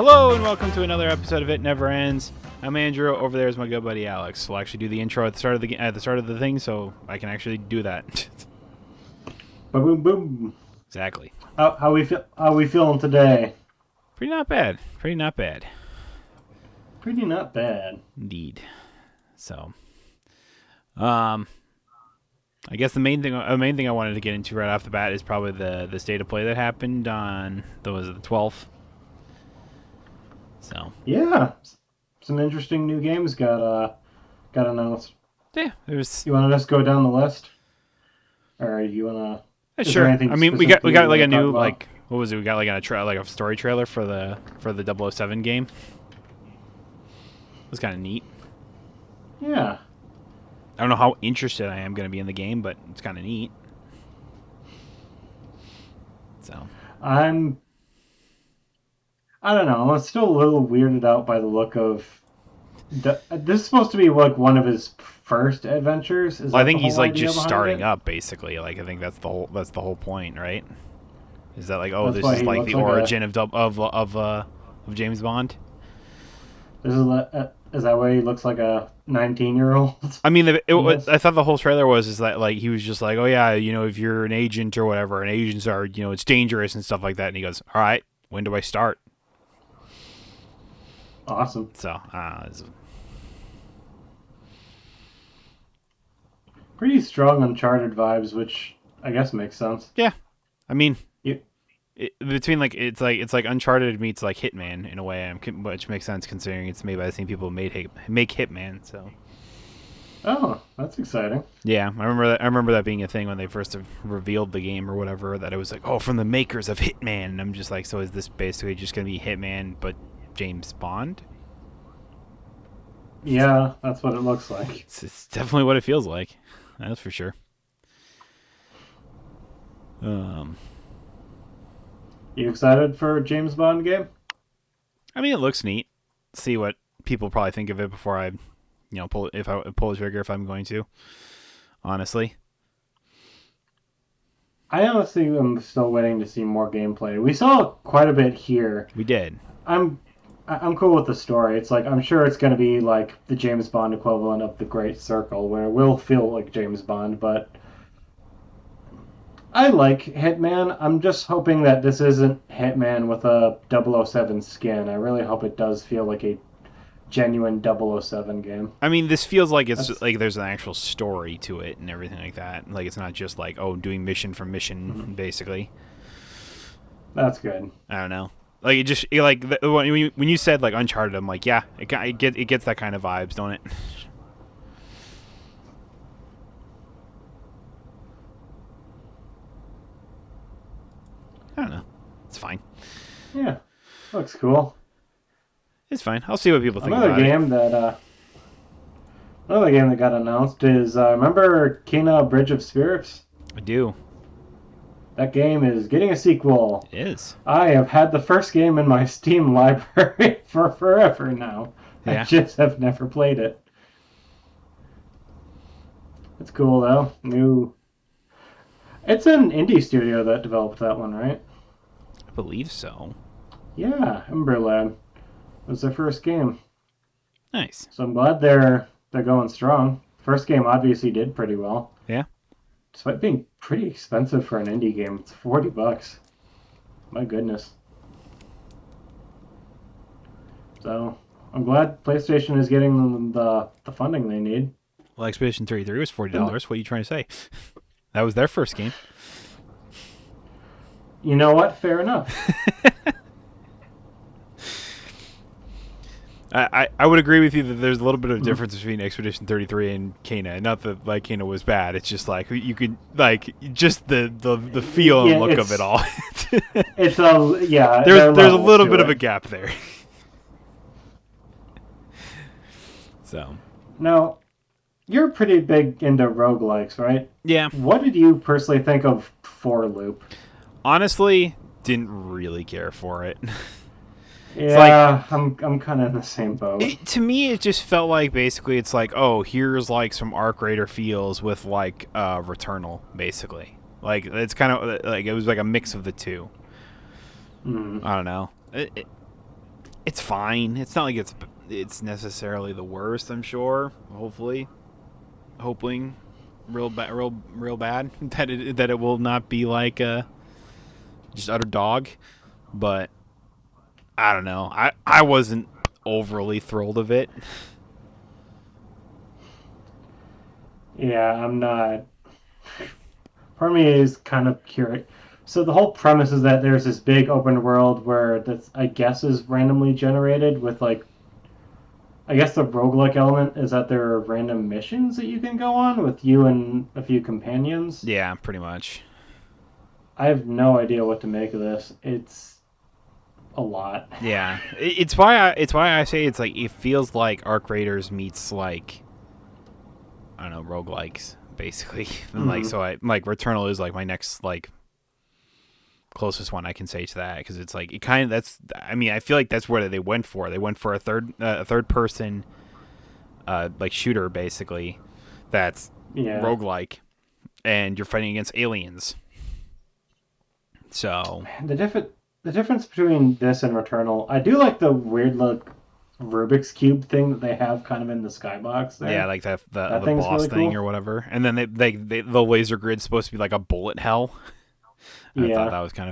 Hello and welcome to another episode of It Never Ends. I'm Andrew. Over there is my good buddy Alex. We'll actually do the intro at the start of the thing, so I can actually do that. Boom, boom. Exactly. How we feeling today? Pretty not bad. Pretty not bad. Pretty not bad. Indeed. So, I guess the main thing I wanted to get into right off the bat is probably the state of play that happened on the 12th. So yeah, some interesting new games got announced. Yeah, there's. You want to just go down the list, or you want to? Sure. I mean, we got like a new like what was it? We got like a story trailer for the 007 game. It was kind of neat. Yeah. I don't know how interested I am going to be in the game, but it's kind of neat. So I don't know. I'm still a little weirded out by the look of. This is supposed to be like one of his first adventures. Well, I think he's like just starting up, basically. Like I think that's the whole point, right? Is that like this is like the origin of James Bond? Is that why he looks like a 19-year-old? I mean, I thought the whole trailer was that like he was just like, oh yeah, if you're an agent or whatever, and agents are it's dangerous and stuff like that, and he goes, all right, when do I start? Awesome. So, pretty strong Uncharted vibes, which I guess makes sense. Yeah, I mean, between like it's like Uncharted meets like Hitman in a way, which makes sense considering it's made by the same people who make Hitman. So. Oh, that's exciting. Yeah, I remember that being a thing when they first revealed the game or whatever. That it was like, from the makers of Hitman. And I'm just like, so is this basically just gonna be Hitman but James Bond? Yeah, that's what it looks like. It's definitely what it feels like. That's for sure. You excited for a James Bond game? I mean, it looks neat. See what people probably think of it before I, pull the trigger if I'm going to. Honestly. I honestly am still waiting to see more gameplay. We saw quite a bit here. We did. I'm cool with the story. It's like I'm sure it's going to be like the James Bond equivalent of The Great Circle, where it will feel like James Bond, but I like Hitman. I'm just hoping that this isn't Hitman with a 007 skin. I really hope it does feel like a genuine 007 game. I mean, this feels like like there's an actual story to it and everything like that. Like it's not just like doing mission for mission, basically. That's good. I don't know. Like it just when you said like Uncharted, I'm like, yeah, it gets that kind of vibes, don't it? I don't know. It's fine. Yeah, looks cool. It's fine. I'll see what people think about it. Another game that got announced is remember Kena Bridge of Spirits? I do. That game is getting a sequel. It is. I have had the first game in my Steam library for forever now. Yeah. I just have never played it. It's cool though. It's an indie studio that developed that one, right? I believe so. Yeah, Emberlab. It was their first game. Nice. So I'm glad they're going strong. First game obviously did pretty well. Yeah. Despite being pretty expensive for an indie game, it's $40. My goodness. So I'm glad PlayStation is getting them the funding they need. Well, Expedition 33 was $40. What are you trying to say? That was their first game. You know what? Fair enough. I would agree with you that there's a little bit of difference between Expedition 33 and Kena. Not that like Kena was bad. It's just like you could like just the feel and look of it all. It's a There's a little bit of a gap there. So. Now, you're pretty big into roguelikes, right? Yeah. What did you personally think of 4-Loop? Honestly, didn't really care for it. Yeah, I'm kind of in the same boat. To me, it just felt like basically it's like, here's like some Arc Raider feels with like Returnal, basically. Like it's kind of like it was like a mix of the two. I don't know. it's fine. It's not like it's necessarily the worst. I'm sure. Hopefully, hoping real bad that it will not be like just utter dog. But I don't know. I wasn't overly thrilled of it. Yeah, I'm not. Part of me is kind of curious. So the whole premise is that there's this big open world where that's I guess is randomly generated with like I guess the roguelike element is that there are random missions that you can go on with you and a few companions. Yeah, pretty much. I have no idea what to make of this. It's a lot. Yeah, it's why I say it's like it feels like Arc Raiders meets like I don't know roguelikes basically, and like Mm, so I like Returnal is like my next like closest one I can say to that because it's like it kind of that's I mean I feel like that's what they went for. They went for a third person like shooter basically that's yeah. roguelike and you're fighting against aliens. So The difference between this and Returnal, I do like the weird look Rubik's cube thing that they have kind of in the skybox yeah, there. like That the thing's boss really thing or cool. whatever, and then the laser grid's supposed to be like a bullet hell. Yeah. I thought that was kind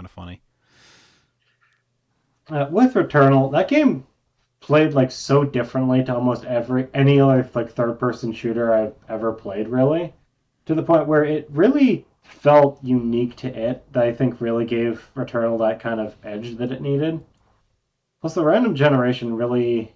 of funny. With Returnal, that game played like so differently to almost every any other like third person shooter I've ever played really, to the point where it really felt unique to it that I think really gave Returnal that kind of edge that it needed. Plus the random generation really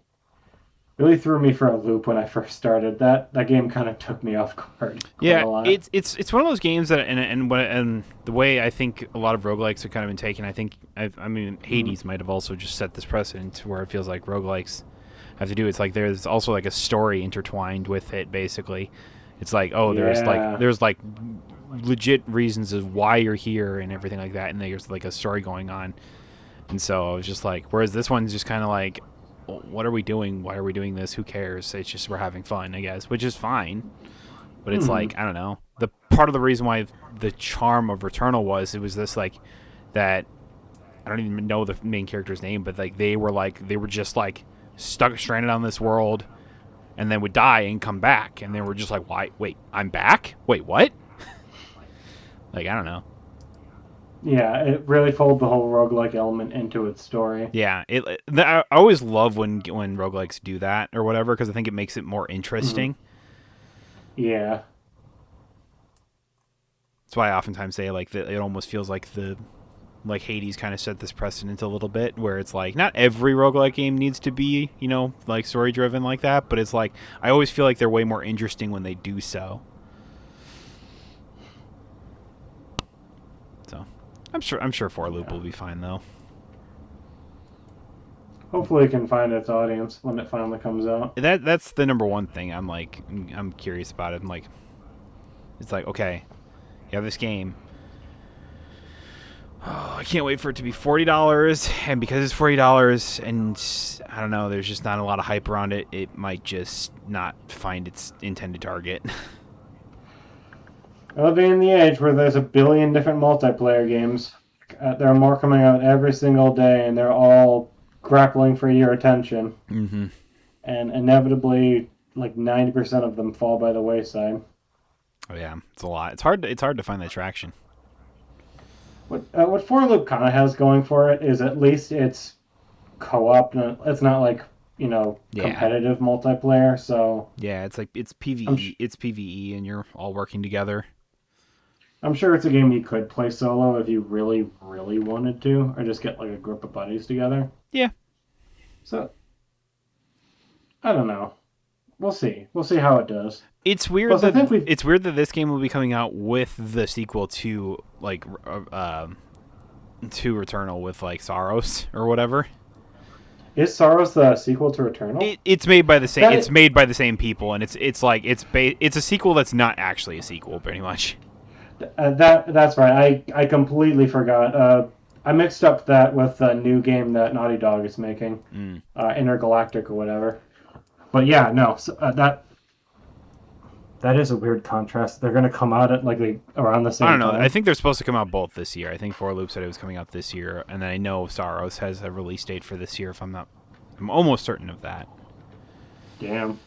threw me for a loop when I first started. That game kind of took me off guard quite Yeah, a lot. it's one of those games that and the way I think a lot of roguelikes have kind of been taken. I mean Mm. Hades might have also just set this precedent to where it feels like roguelikes have to do. It's like there's also like a story intertwined with it. Basically, it's like oh Yeah. there's like legit reasons of why you're here and everything like that, and there's like a story going on. And so I was just like, whereas this one's just kind of like, what are we doing? Why are we doing this? Who cares? It's just we're having fun, I guess, which is fine. But it's Hmm. like I don't know. The part of the reason why the charm of Returnal was it was this like that I don't even know the main character's name, but like they were just like stuck stranded on this world and then would die and come back and they were just like why wait I'm back wait what like I don't know Yeah, it really folded the whole roguelike element into its story. yeah I always love when roguelikes do that or whatever because I think it makes it more Hmm. interesting. Yeah. That's why I oftentimes say like it almost feels like Hades kind of set this precedent a little bit where it's like not every roguelike game needs to be, like story driven like that, but it's like I always feel like they're way more interesting when they do so. So I'm sure Four Loop Yeah. will be fine though. Hopefully, it can find its audience when it finally comes out. That's the number one thing I'm curious about it. I'm like it's like okay, you have this game. Oh, I can't wait for it to be $40, and because it's $40, and I don't know, there's just not a lot of hype around it. It might just not find its intended target. We're living in the age where there's a billion different multiplayer games. There are more coming out every single day, and they're all grappling for your attention. Mm-hmm. And inevitably, like 90% of them fall by the wayside. Oh yeah, it's a lot. It's hard to find that traction. What Four Loop kind of has going for it is at least it's co-op. It's not like Yeah, competitive multiplayer. So yeah. It's like it's I'm sh- PVE. It's PVE, and you're all working together. I'm sure it's a game you could play solo if you really really wanted to, or just get like a group of buddies together. Yeah, So I don't know. We'll see. We'll see how it does. it's weird Plus, I that think we've this game will be coming out with the sequel to like to Returnal with like Saros or whatever. is Sorrows the sequel to Returnal? It's made by the same That it's made by the same people and it's a sequel that's not actually a sequel pretty much. that's right. I completely forgot. I mixed up that with the new game that Naughty Dog is making, Mm. Intergalactic or whatever. But yeah, no. So, That is a weird contrast. They're gonna come out at like around the I don't same know. I time. think they're supposed to come out both this year. I think Four Loop said it was coming out this year, and then I know Saros has a release date for this year. If I'm not, I'm almost certain of that. Damn.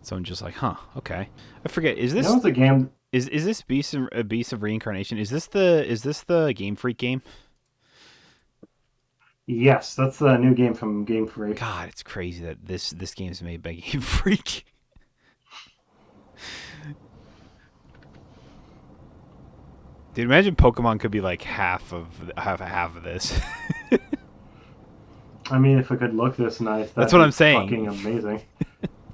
So I'm just like, huh, okay. I forget. Is You this know, it's a game. is this Beast of Reincarnation? Is this the Game Freak game? Yes, that's the new game from Game Freak. God, it's crazy that this game's made by Game Freak. Dude, imagine Pokemon could be like half of this. I mean, if it could look this nice, That's that'd what be I'm saying. fucking amazing.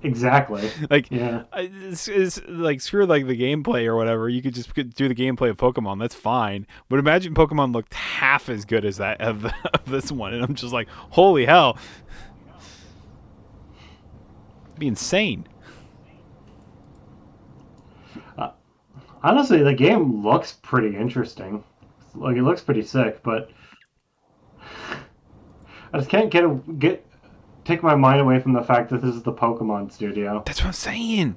Exactly. Like, Yeah. it's like screw like the gameplay or whatever. You could just do the gameplay of Pokemon. That's fine. But imagine Pokemon looked half as good as that of this one, and I'm just like, holy hell, it'd be insane. Uh, Honestly, the game looks pretty interesting. Like, it looks pretty sick, but I just can't take my mind away from the fact that this is the Pokemon studio. That's what I'm saying.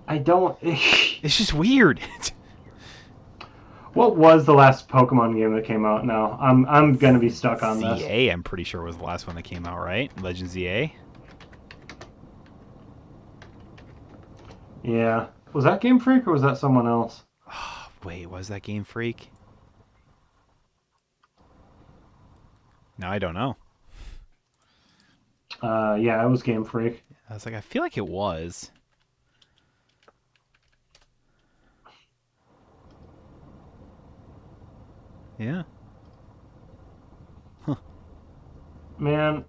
I don't. It's just weird. What was the last Pokemon game that came out now? I'm gonna be stuck on this. ZA, I'm pretty sure was the last one that came out, right? Legend ZA. Yeah. Was that Game Freak or was that someone else? Oh, wait, was that Game Freak? No, I don't know. Yeah, it was Game Freak. I was like, I feel like it was. Yeah. Man,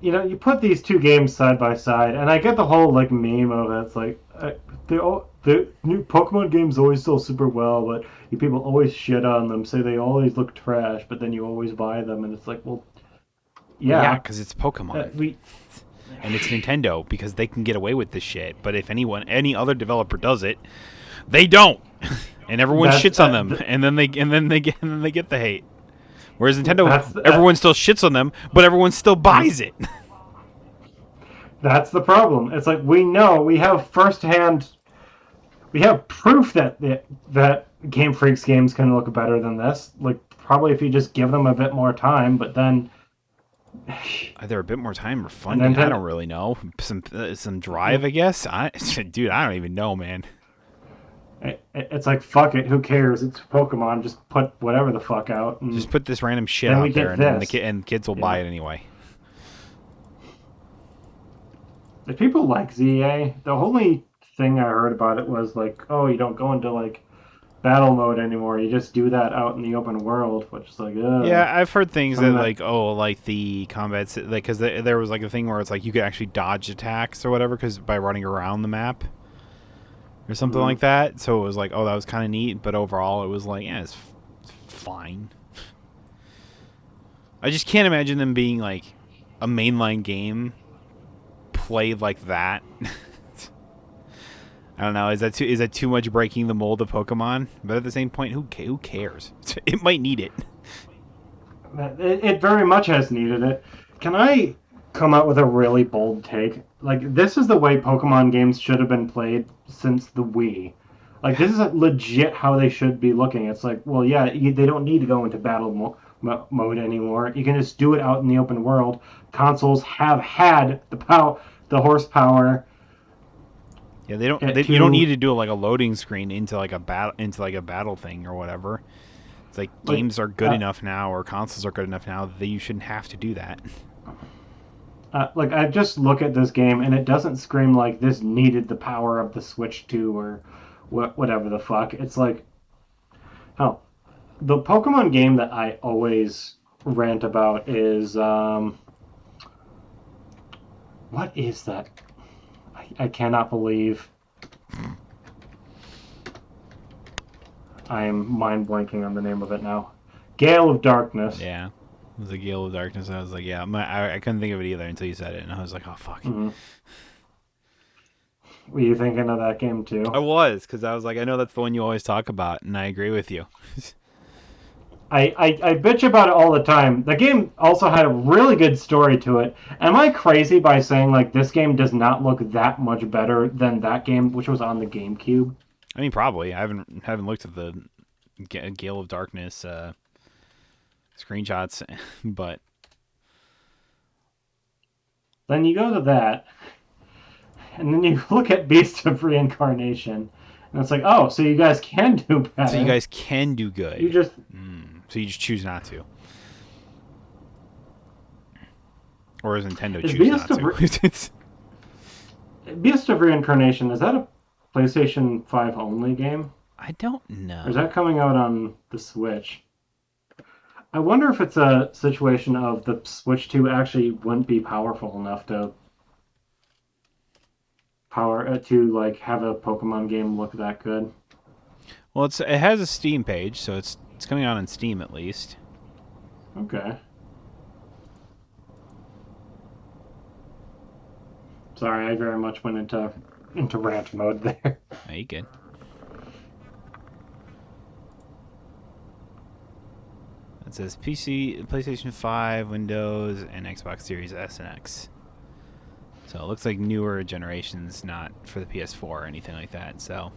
you put these two games side by side, and I get the whole like meme of it. It's like the new Pokemon games always sell super well, but you people always shit on them, say they always look trash, but then you always buy them, and it's like, well, Yeah, yeah, because it's Pokemon. we And it's Nintendo because they can get away with this shit. But if any other developer does it, they don't. And everyone That's- shits on them, and then they get the hate. Whereas Nintendo, That's- everyone still shits on them, but everyone still buys it. that's the problem. It's like we have we have proof that Game Freak's games can look better than this. Like probably if you just give them a bit more time, but then Either a bit more time or funding. then- I don't really know. Some drive, I guess. Dude, I don't even know, man. it's like fuck it, who cares? It's Pokemon. Just put whatever the fuck out. And Just put this random shit Then we out there, get and this. then kids will buy it anyway. if people like ZA, the only thing I heard about it was like, oh, you don't go into like battle mode anymore. You just do that out in the open world, which is like, ugh. Yeah, I've heard things that Some of like, oh, like the combat, like because there was like a thing where it's like you could actually dodge attacks or whatever, because by running around the map or something like that. So it was like, oh, that was kind of neat, but overall it was like, yeah, it's fine. I just can't imagine them being like a mainline game played like that. I don't know. Is that too much breaking the mold of Pokemon? But at the same point, who cares? It might need it. It very much has needed it. Can I come out with a really bold take? Like, this is the way Pokemon games should have been played since the Wii. Like, this is legit how they should be looking. It's like, well, yeah, they don't need to go into battle mode anymore. You can just do it out in the open world. Consoles have had the horsepower. Yeah, you don't need to do like a loading screen into like a battle thing or whatever. It's like games are good enough now, or consoles are good enough now that you shouldn't have to do that. Like, I just look at this game and it doesn't scream like this needed the power of the Switch 2 or whatever the fuck. It's like, oh, the Pokemon game that I always rant about is what is that? I cannot believe I am mind blanking on the name of it now. Gale of Darkness. Yeah, it was a Gale of Darkness. I was like, yeah, I couldn't think of it either until you said it, and I was like, oh fuck. Mm-hmm. Were you thinking of that game too? I was, because I was like, I know that's the one you always talk about, and I agree with you. I bitch about it all the time. The game also had a really good story to it. Am I crazy by saying like this game does not look that much better than that game, which was on the GameCube? I mean, probably. I haven't looked at the Gale of Darkness screenshots, but Then you go to that, and then you look at Beast of Reincarnation, and it's like, oh, so you guys can do better. so you guys can do good. You just So you just choose not to, or does Nintendo is choose not to? Beast of Reincarnation, is that a PlayStation 5 only game? I don't Or is know. that coming out on the Switch? I wonder if it's a situation of the Switch 2 actually wouldn't be powerful enough to to like have a Pokemon game look that good. Well, it has a Steam page, so it's coming out on Steam at least. Okay. Sorry, I very much went into rant mode there. Are you good? It says PC, PlayStation 5, Windows, and Xbox Series S and X. So it looks like newer generations, not for the PS4 or anything like that. So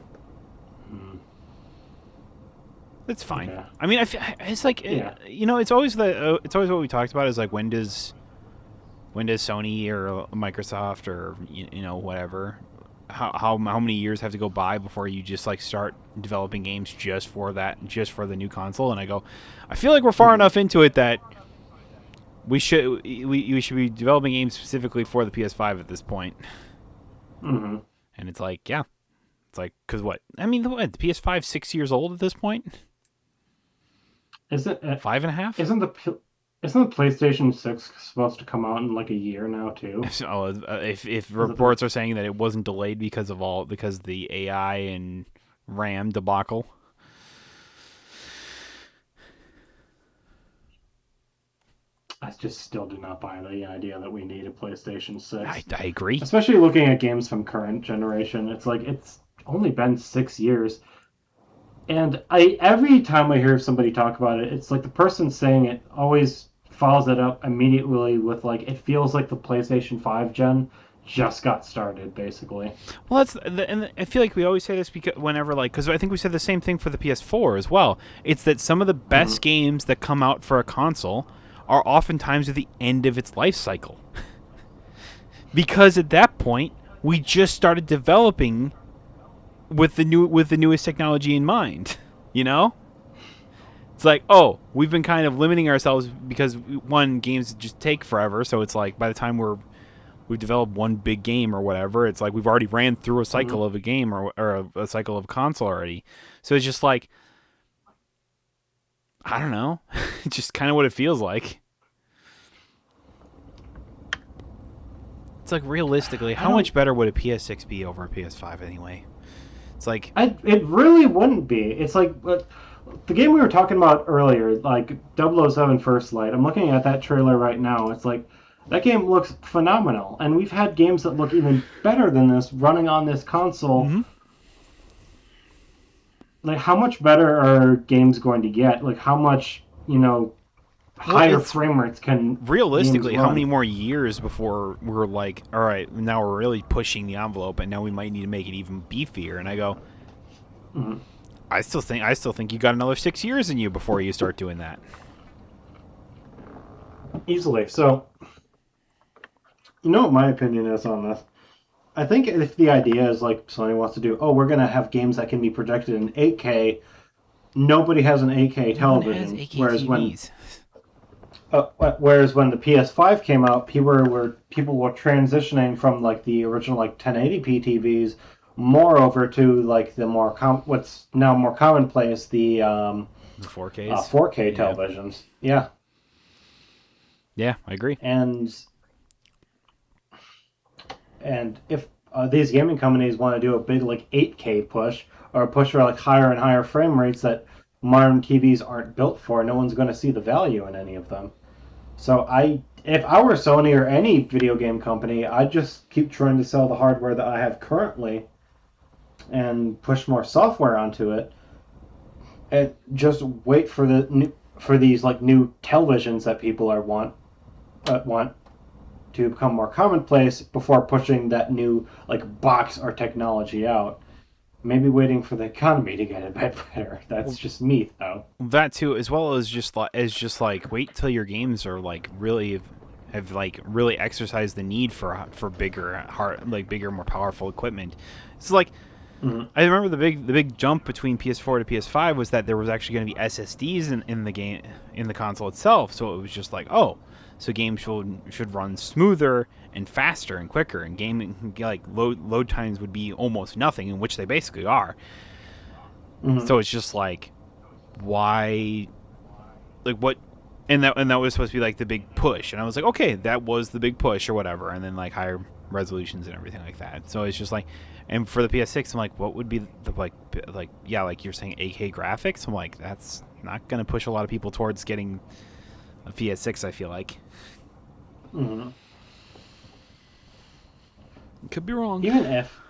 it's fine. Okay. I mean, it's like Yeah. it's always it's always what we talked about is like when does Sony or Microsoft or whatever how many years have to go by before you just like start developing games just for the new console? And I feel like we're far enough into it that we should be developing games specifically for the PS5 at this point. Mm-hmm. And it's like, yeah, it's like, because what? I mean, the PS5 6 years old at this point. Isn't 5.5. isn't the PlayStation 6 supposed to come out in like a year now too? So if reports are saying that it wasn't delayed because of the AI and RAM debacle. I just still do not buy the idea that we need a PlayStation 6. I agree. Especially looking at games from current generation. It's like it's only been 6 years. And I every time I hear somebody talk about it, it's like the person saying it always follows it up immediately with like it feels like the PlayStation 5 gen just got started, basically. Well, and I feel like we always say this because I think we said the same thing for the PS4 as well. It's that some of the Mm-hmm. best games that come out for a console are oftentimes at the end of its life cycle, because at that point we just started developing with the newest technology in mind. You know, it's like, oh, we've been kind of limiting ourselves because one, games just take forever. So it's like by the time we've developed one big game or whatever, it's like we've already ran through a Mm-hmm. cycle of a game or a cycle of console already. So it's just like, I don't know, it's just kind of what it feels like. It's like realistically, I how don't much better would a PS6 be over a PS5 anyway? It's like, it really wouldn't be. It's like the game we were talking about earlier, like 007 First Light. I'm looking at that trailer right now. It's like that game looks phenomenal, and we've had games that look even better than this running on this console. mm-hmm. Like, how much better are games going to get? Like, how much Well, higher it's frame rates can games realistically, how many run? more years before we're like, all right, now we're really pushing the envelope, and now we might need to make it even beefier? And I go, Mhm. I still think you got another 6 years in you before you start doing that. Easily. So, you know what my opinion is on this? I think if the idea is like Sony wants to do, oh, we're going to have games that can be projected in 8K, nobody has an 8K No one has television. AK TVs. Whereas when the PS5 came out, people were transitioning from like the original like 1080p TVs more over to like the what's now more commonplace, the The 4Ks. 4K Yeah, televisions. Yeah, yeah, I agree. and if these gaming companies want to do a big like 8K push or a push for like higher and higher frame rates that modern TVs aren't built for, no one's going to see the value in any of them. So if I were Sony or any video game company, I'd just keep trying to sell the hardware that I have currently and push more software onto it, and just wait for for these like new televisions that people are want to become more commonplace before pushing that new like box or technology out. Maybe waiting for the economy to get a bit better. That's Well, just me, though. that too, as well as just like wait till your games are like really have like really exercised the need for bigger bigger, more powerful equipment. It's like Mm-hmm. I remember the big jump between PS4 to PS5 was that there was actually going to be SSDs in the game, in the console itself. So it was just like, oh, so games should run smoother and faster and quicker, and gaming like load times would be almost nothing, in which they basically are. Mm-hmm. So it's just like, why, like what, and that was supposed to be like the big push, and I was like, okay, that was the big push or whatever, and then like higher resolutions and everything like that. So it's just like, and for the PS6, I'm like, what would be the like yeah, like you're saying 8K graphics? I'm like, that's not gonna push a lot of people towards getting a PS6. I feel like. Mm-hmm. Could be wrong. Even if,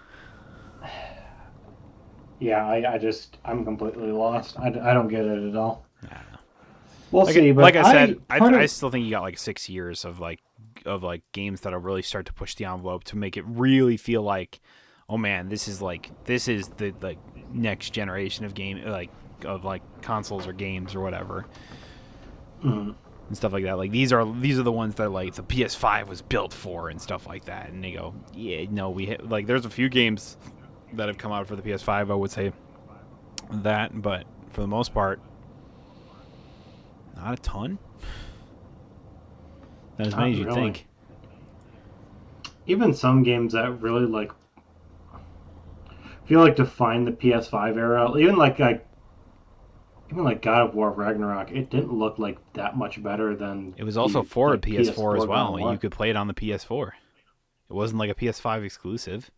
yeah, I'm completely lost. I don't get it at all. Nah. We'll see. But like I said, I still think you got like 6 years of like games that'll really start to push the envelope to make it really feel like, oh man, this is the like next generation of game, like of like consoles or games or whatever. Mm-hmm. And stuff like that. Like these are the ones that like the PS5 was built for and stuff like that. And they go, yeah, no, like there's a few games that have come out for the PS5. I would say that, but for the most part, not a ton. Not as many as you'd think. Even some games that really like feel like define the PS5 era. Even like God of War Ragnarok, it didn't look like that much better than it was also for like PS4 as well. God You could play it on the PS4. It wasn't like a PS5 exclusive.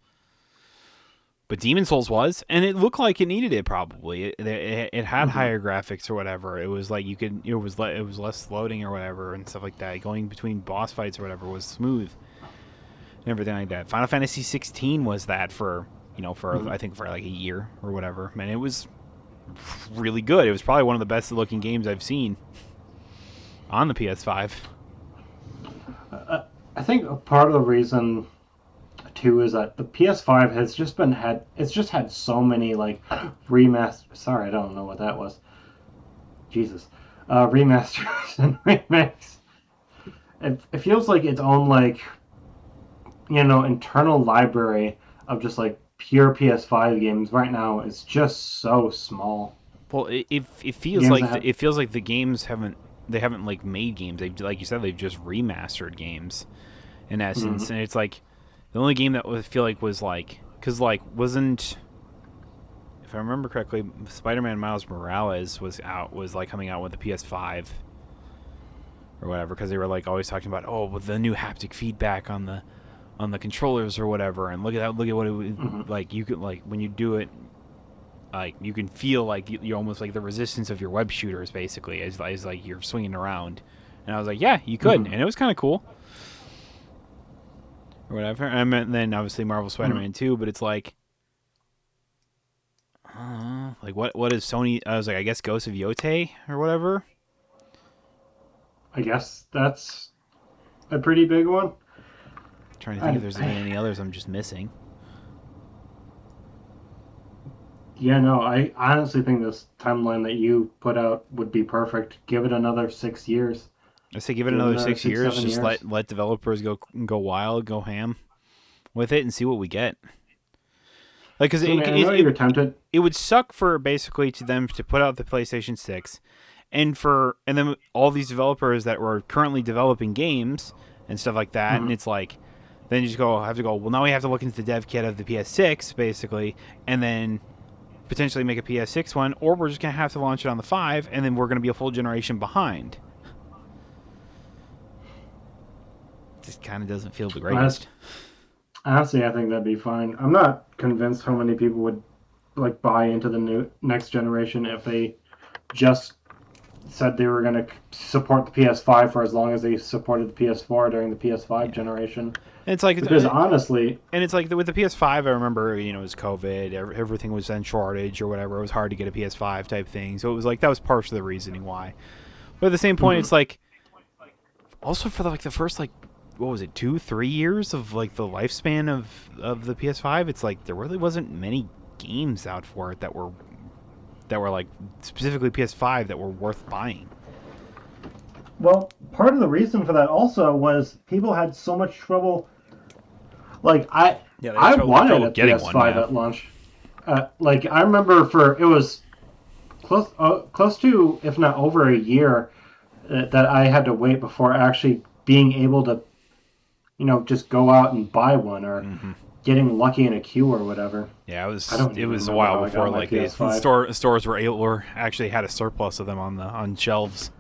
But Demon Souls was, and it looked like it needed it probably. It had higher graphics or whatever. It was like it was less loading or whatever and stuff like that. Going between boss fights or whatever was smooth and everything like that. Final Fantasy 16 was that for I think for like a year or whatever. Man, it was really good. It was probably one of the best looking games I've seen on the PS5. I think a part of the reason too is that the PS5 has just had so many like remasters. Sorry, I don't know what that was. Jesus, remasters and remakes. It feels like its own like internal library of just like pure PS5 games right now is just so small. Well, it feels like the games haven't like made games. They've, like you said, they've just remastered games in essence, and it's like the only game that I feel like was like, because like wasn't, if I remember correctly, Spider-Man Miles Morales was like coming out with the PS5 or whatever, because they were like always talking about, oh, with the new haptic feedback on the controllers or whatever, and look at what it like, you could like when you do it, like you can feel like you're almost like the resistance of your web shooters basically as like you're swinging around, and I was like, yeah, you could, and it was kind of cool or whatever. And then obviously Marvel Spider-Man 2, but it's like what is Sony? I was like, I guess Ghost of Yotei or whatever. I guess that's a pretty big one. I'm trying to think if there's been any others I'm just missing. Yeah, no, I honestly think this timeline that you put out would be perfect. Give it another 6 years. I say give it another 6 years. Just let developers go wild, go ham with it, and see what we get. Like, because you're tempted. It would suck for basically to them to put out the PlayStation 6, and then all these developers that were currently developing games and stuff like that, and it's like, then you just have to go. Well, now we have to look into the dev kit of the PS6 basically, and then potentially make a PS6 one, or we're just gonna have to launch it on the 5, and then we're gonna be a full generation behind. Just kind of doesn't feel the greatest. Honestly, I think that'd be fine. I'm not convinced how many people would like buy into the next generation if they just said they were going to support the PS5 for as long as they supported the PS4 during the PS5 generation. And it's like, because honestly, and it's like with the PS5, I remember it was COVID, everything was in shortage or whatever. It was hard to get a PS5 type thing, so it was like that was partially the reasoning why. But at the same point, Mhm. it's like also for the first like what was it 2-3 years of like the lifespan of the PS5. It's like there really wasn't many games out for it that were like specifically PS5 that were worth buying. Well, part of the reason for that also was people had so much trouble. Like Yeah, they had I wanted trouble a getting one. PS5 Yeah, at launch. Like I remember it was close to, if not over a year, that I had to wait before actually being able to, just go out and buy one or getting lucky in a queue or whatever. yeah. I don't It even was a remember while how I before got my like they PS5. stores were actually had a surplus of them on shelves.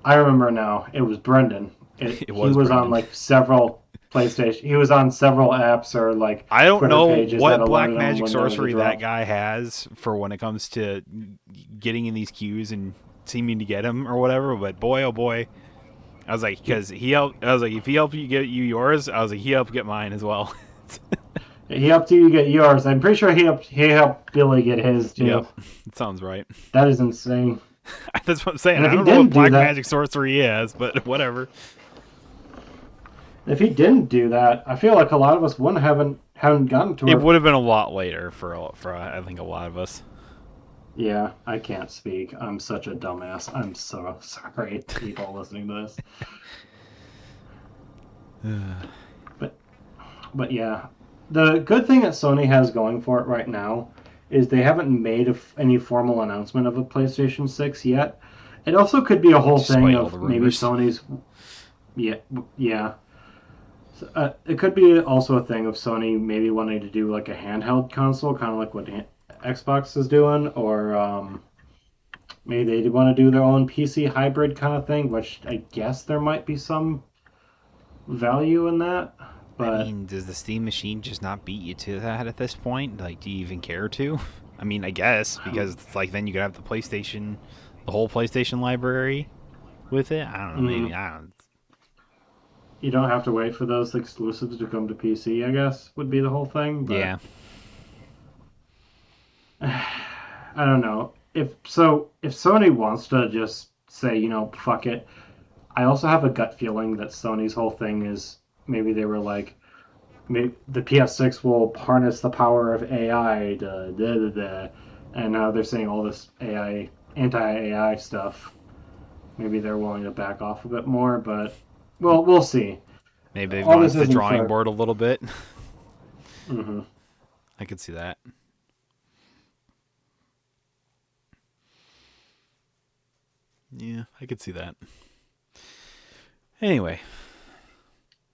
I remember now. It was Brendan. It He was was on Brendan. like several PlayStation. He was on several apps or like I don't Twitter know pages that what black alerted him magic when there was a sorcery that drop. guy has for when it comes to getting in these queues and seeming to get him or whatever. But boy, oh boy, I was like, because he helped. I was like, if he helped you get yours, I was like, he helped get mine as well. He helped you get yours. I'm pretty sure he helped Billy get his Yep, too. that sounds right. That is insane. That's what I'm saying. And if I he don't know what didn't do black that, magic sorcery he has, but whatever. if he didn't do that, I feel like a lot of us wouldn't haven't gotten to It her. would have been a lot later for I think a lot of us. Yeah, I can't speak. I'm such a dumbass. I'm so sorry, people listening to this. But but yeah, the good thing that Sony has going for it right now is they haven't made any formal announcement of a PlayStation 6 yet. It also could be a whole thing Despite all the of maybe rumors. Sony's. Yeah, yeah. It could be also a thing of Sony maybe wanting to do like a handheld console, kind of like what Xbox is doing, or maybe they want to do their own PC hybrid kind of thing, which I guess there might be some value in that. I But mean, does the Steam machine just not beat you to that at this point? Like, do you even care to? I mean, I guess because it's like then you could have the whole PlayStation library with it. I don't know. mm, Maybe I don't. you don't have to wait for those exclusives to come to PC, I guess, would be the whole thing. But Yeah, I don't know. If Sony wants to just say, fuck it, I also have a gut feeling that Sony's whole thing is maybe they were like, maybe the PS6 will harness the power of AI, and now they're saying all this AI, anti-AI stuff. Maybe they're willing to back off a bit more, but well, we'll see. maybe they've All gone this to the isn't drawing for. board a little bit. Hmm. I could see that. Yeah, I could see that. Anyway,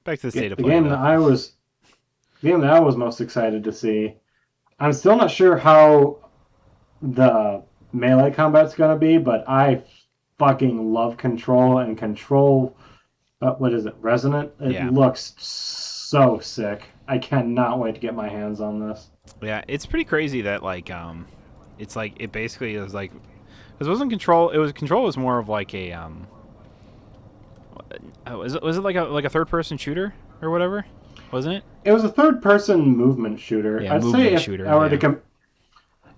back to the state of The play game that though. I was most excited to see. I'm still not sure how the melee combat's gonna be, but I fucking love Control and Control. What is it? Resonant. It Yeah, looks so sick. I cannot wait to get my hands on this. yeah. It's pretty crazy that it's like it basically is like because it wasn't control. It was control was more of like a was it like a third person shooter or whatever? Wasn't it? It was a third-person movement shooter. Yeah, I'd say movement if shooter. I were to Yeah.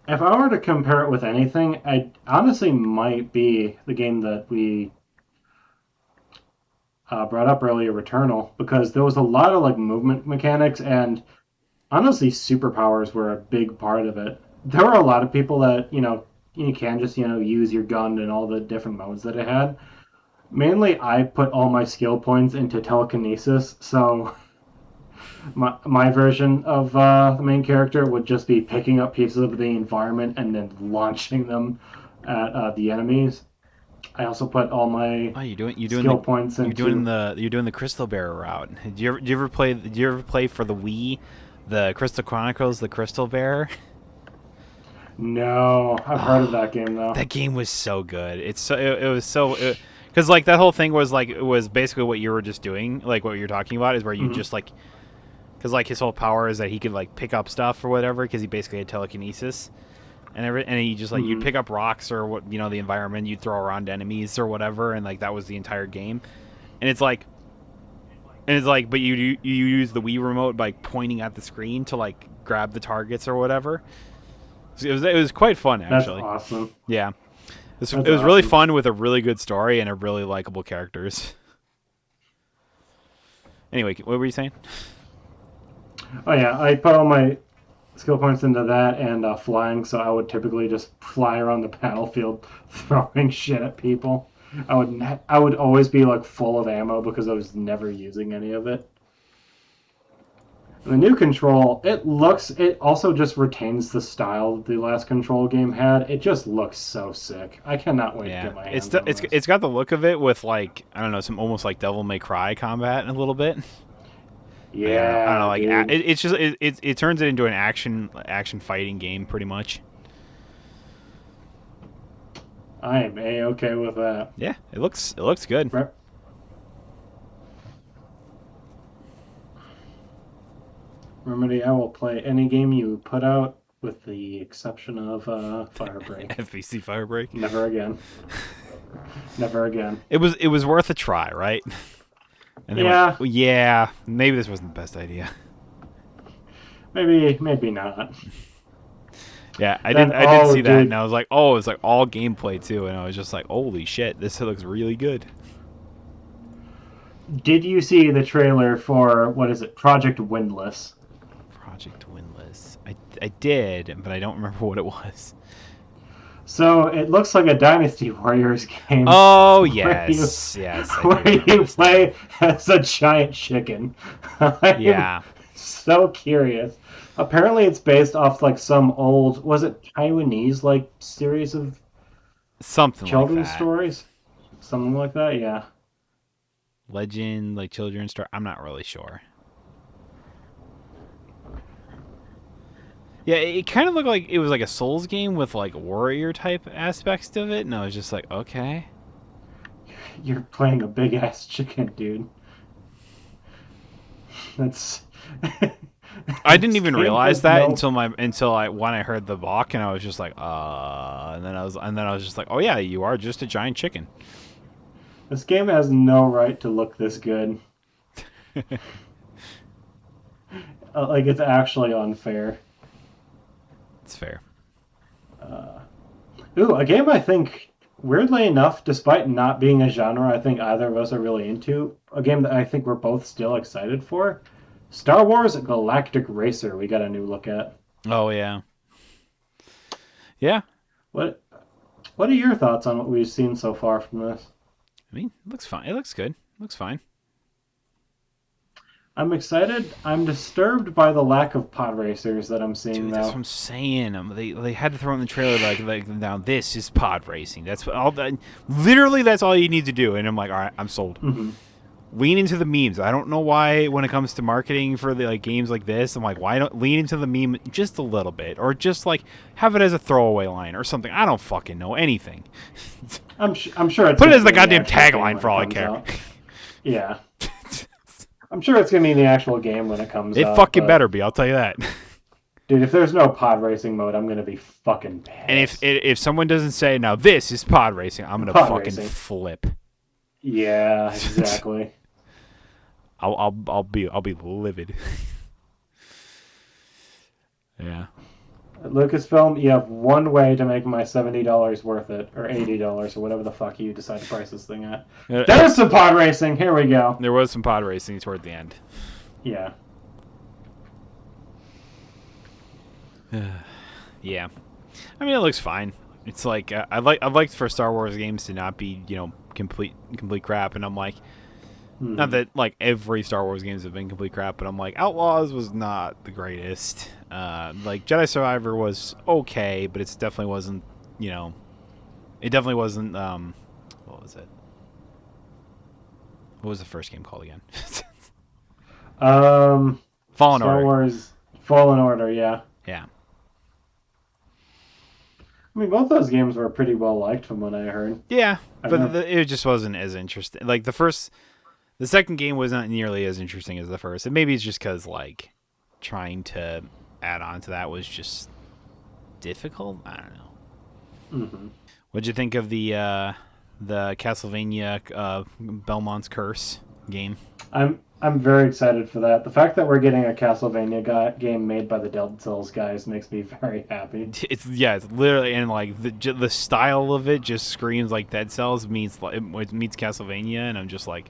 if I were to compare it with anything, I honestly might be the game that we brought up earlier, Returnal, because there was a lot of like movement mechanics and honestly superpowers were a big part of it. There were a lot of people that you can just use your gun and all the different modes that it had. Mainly, I put all my skill points into telekinesis, so my version of the main character would just be picking up pieces of the environment and then launching them at the enemies. I also put all my Oh, skill points into. you're doing the Crystal Bearer route. Did you ever play for the Wii, the Crystal Chronicles, the Crystal Bearer? No, I've heard of that game though. That game was so good. It was so because like that whole thing was like it was basically what you were just doing, like what you're talking about is where you Mm-hmm. just like because like his whole power is that he could like pick up stuff or whatever because he basically had telekinesis and he just like you'd Mm-hmm. pick up rocks or what the environment you'd throw around enemies or whatever and like that was the entire game and it's like but you use the Wii remote by pointing at the screen to like grab the targets or whatever. So it was quite fun That's actually. awesome. Yeah. It was really fun with a really good story and a really likable characters. Anyway, what were you saying? Oh yeah, I put all my skill points into that and flying, so I would typically just fly around the battlefield throwing shit at people. I would always be like full of ammo because I was never using any of it. And the new Control, it also just retains the style the last Control game had. It just looks so sick. I cannot wait to get my hands on this. It's got the look of it with like, I don't know, some almost like Devil May Cry combat in a little bit. Yeah, I don't know, like it's just it turns it into an action fighting game pretty much. I am A-okay with that. Yeah, it looks good. Right. Remedy, I will play any game you put out with the exception of Firebreak. FBC Firebreak. Never again. Never again. It was worth a try, right? And yeah. Yeah, maybe this wasn't the best idea. Maybe not. Yeah, I did see that, and I was like, oh, it's like all gameplay too, and I was just like, holy shit, this looks really good. Did you see the trailer for what is it, Project Windless? Project Windless. I did, but I don't remember what it was. So it looks like a Dynasty Warriors game. Oh yes, yes. Where you play as a giant chicken. Yeah. So curious. Apparently, it's based off like some old, was it Taiwanese like series of children's stories, something like that. Yeah. Legend, like children's story. I'm not really sure. Yeah, it kind of looked like it was like a Souls game with like warrior type aspects of it, and I was just like, okay. You're playing a big ass chicken, dude. That's. I didn't even realize that until when I heard the block, and I was just like, and then I was just like, oh yeah, you are just a giant chicken. This game has no right to look this good. Like it's actually unfair. It's fair. A game I think, weirdly enough, despite not being a genre I think either of us are really into, a game that I think we're both still excited for, Star Wars Galactic Racer, we got a new look at. Oh, yeah. Yeah. What are your thoughts on what we've seen so far from this? I mean, it looks fine. It looks good. It looks fine. I'm excited. I'm disturbed by the lack of pod racers that I'm seeing now. That's what I'm saying. They had to throw in the trailer like now this is pod racing. That's all. Literally, that's all you need to do. And I'm like, all right, I'm sold. Mm-hmm. Lean into the memes. I don't know why when it comes to marketing for the like games like this, I'm like, why don't lean into the meme just a little bit, or just like have it as a throwaway line or something. I don't fucking know anything. I'm sure it's put it as the goddamn tagline for all I care. Out. Yeah. I'm sure it's going to be in the actual game when it comes out. It fucking better be, I'll tell you that. Dude, if there's no pod racing mode, I'm going to be fucking pissed. And if someone doesn't say, now this is pod racing, I'm going to fucking flip. Yeah, exactly. I'll be livid. Yeah. Lucasfilm, you have one way to make my $70 worth it, or $80, or whatever the fuck you decide to price this thing at. There's some pod racing. Here we go. There was some pod racing toward the end. Yeah. Yeah. I mean, it looks fine. It's like I'd like for Star Wars games to not be complete crap, and I'm like, not that like every Star Wars games have been complete crap, but I'm like, Outlaws was not the greatest. Like Jedi Survivor was okay, but it definitely wasn't. It definitely wasn't. What was it? What was the first game called again? Fallen Order. Star Wars Fallen Order. Yeah. Yeah. I mean, both those games were pretty well liked from what I heard. Yeah, but it just wasn't as interesting. Like the second game was not nearly as interesting as the first. And maybe it's just because like trying to add on to that was just difficult. I don't know. Mm-hmm. What'd you think of the Castlevania Belmont's Curse? game. I'm very excited for that. The fact that we're getting a Castlevania game made by the Dead Cells guys makes me very happy. It's literally, and like the style of it just screams like Dead Cells meets it meets Castlevania, and I'm just like,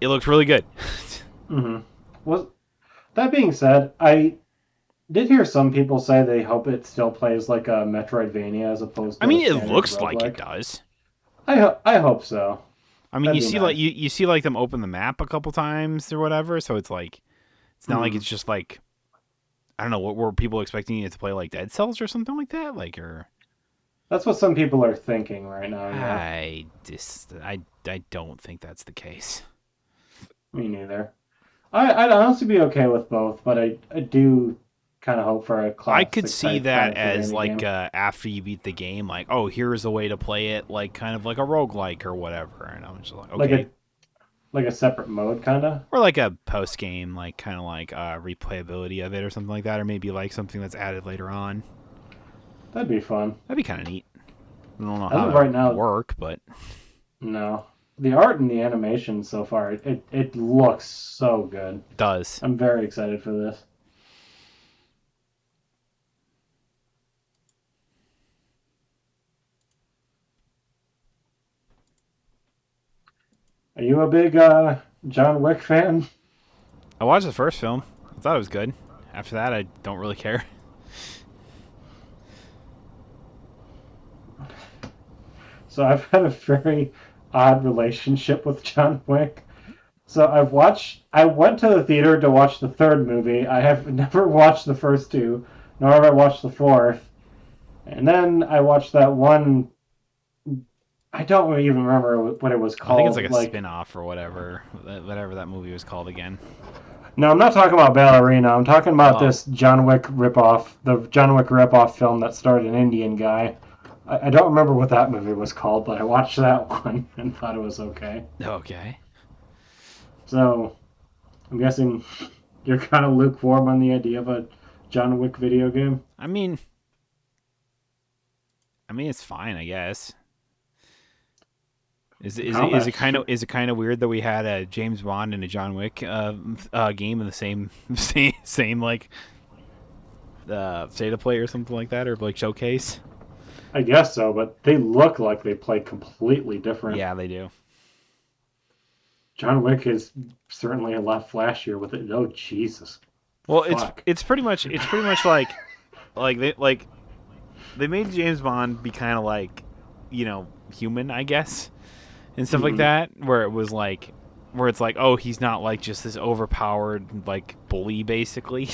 it looks really good. Mm-hmm. Well, that being said, I did hear some people say they hope it still plays like a Metroidvania as opposed I to a mean, it standard looks like it roguelike. does. I hope so. I mean, That'd you be see like nice. you see like them open the map a couple times or whatever, so it's like it's not like Hmm. it's just like, I don't know, what were people expecting it to play, like Dead Cells or something like that, like, or That's what some people are thinking right now. Yeah, I don't think that's the case. me neither. I'd honestly be okay with both, but I do kind of hope for a I could classic see type that Final as Fantasy like game, after you beat the game, like, oh, here's a way to play it, like kind of like a roguelike or whatever, and I'm just like, like okay. a separate mode, kind of. Or like a post game, like kind of like replayability of it or something like that, or maybe like something that's added later on. That'd be fun. That'd be kind of neat. I don't know As how of that right would now, work, but no. The art and the animation so far, it looks so good. it does. I'm very excited for this. Are you a big John Wick fan? I watched the first film. I thought it was good. After that, I don't really care. So I've had a very odd relationship with John Wick. So I went to the theater to watch the third movie. I have never watched the first two, nor have I watched the fourth. And then I watched that one. I don't even remember what it was I think it's like called. a Like, spin off or whatever that movie was called again. no, I'm not talking about Ballerina. I'm talking about Oh, this John Wick ripoff, the John Wick ripoff film that starred an Indian guy. I don't remember what that movie was called, but I watched that one and thought it was okay. okay. So I'm guessing you're kind of lukewarm on the idea of a John Wick video game. I mean, it's fine, I guess. Combat. Is it kind of weird that we had a James Bond and a John Wick game in the same same like state of play or something like that, or like showcase? I guess so, but they look like they play completely different. Yeah, they do. John Wick is certainly a lot flashier with it. Oh Jesus, Well, fuck. it's pretty much like like they made James Bond be kind of like, human, I guess, and stuff like Hmm. that, where it was like, where it's like, oh, he's not like just this overpowered like bully basically.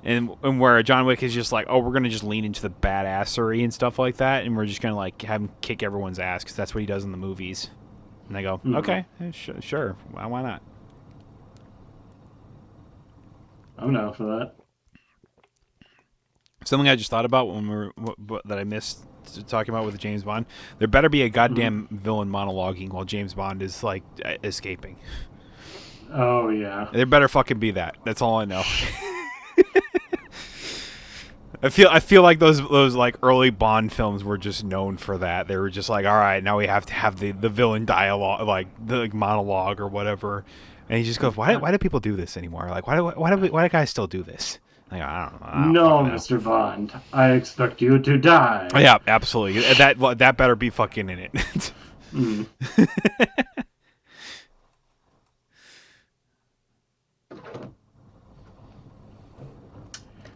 And where John Wick is just like, oh, we're gonna just lean into the badassery and stuff like that, and we're just gonna like have him kick everyone's ass because that's what he does in the movies. And I go, Hmm. okay, sure, why not? I'm down for that. Something I just thought about when that I missed talking about with James Bond. There better be a Hmm. goddamn villain monologuing while James Bond is like escaping. Oh yeah. There better fucking be that. That's all I know. I feel like those like early Bond films were just known for that. They were just like, all right, now we have to have the villain dialogue, like the like, monologue or whatever. And he just goes, why do people do this anymore? Like why do guys still do this? Like, I don't No, fucking know. Mr. Bond. I expect you to die. Yeah, absolutely. That better be fucking in it. Hmm.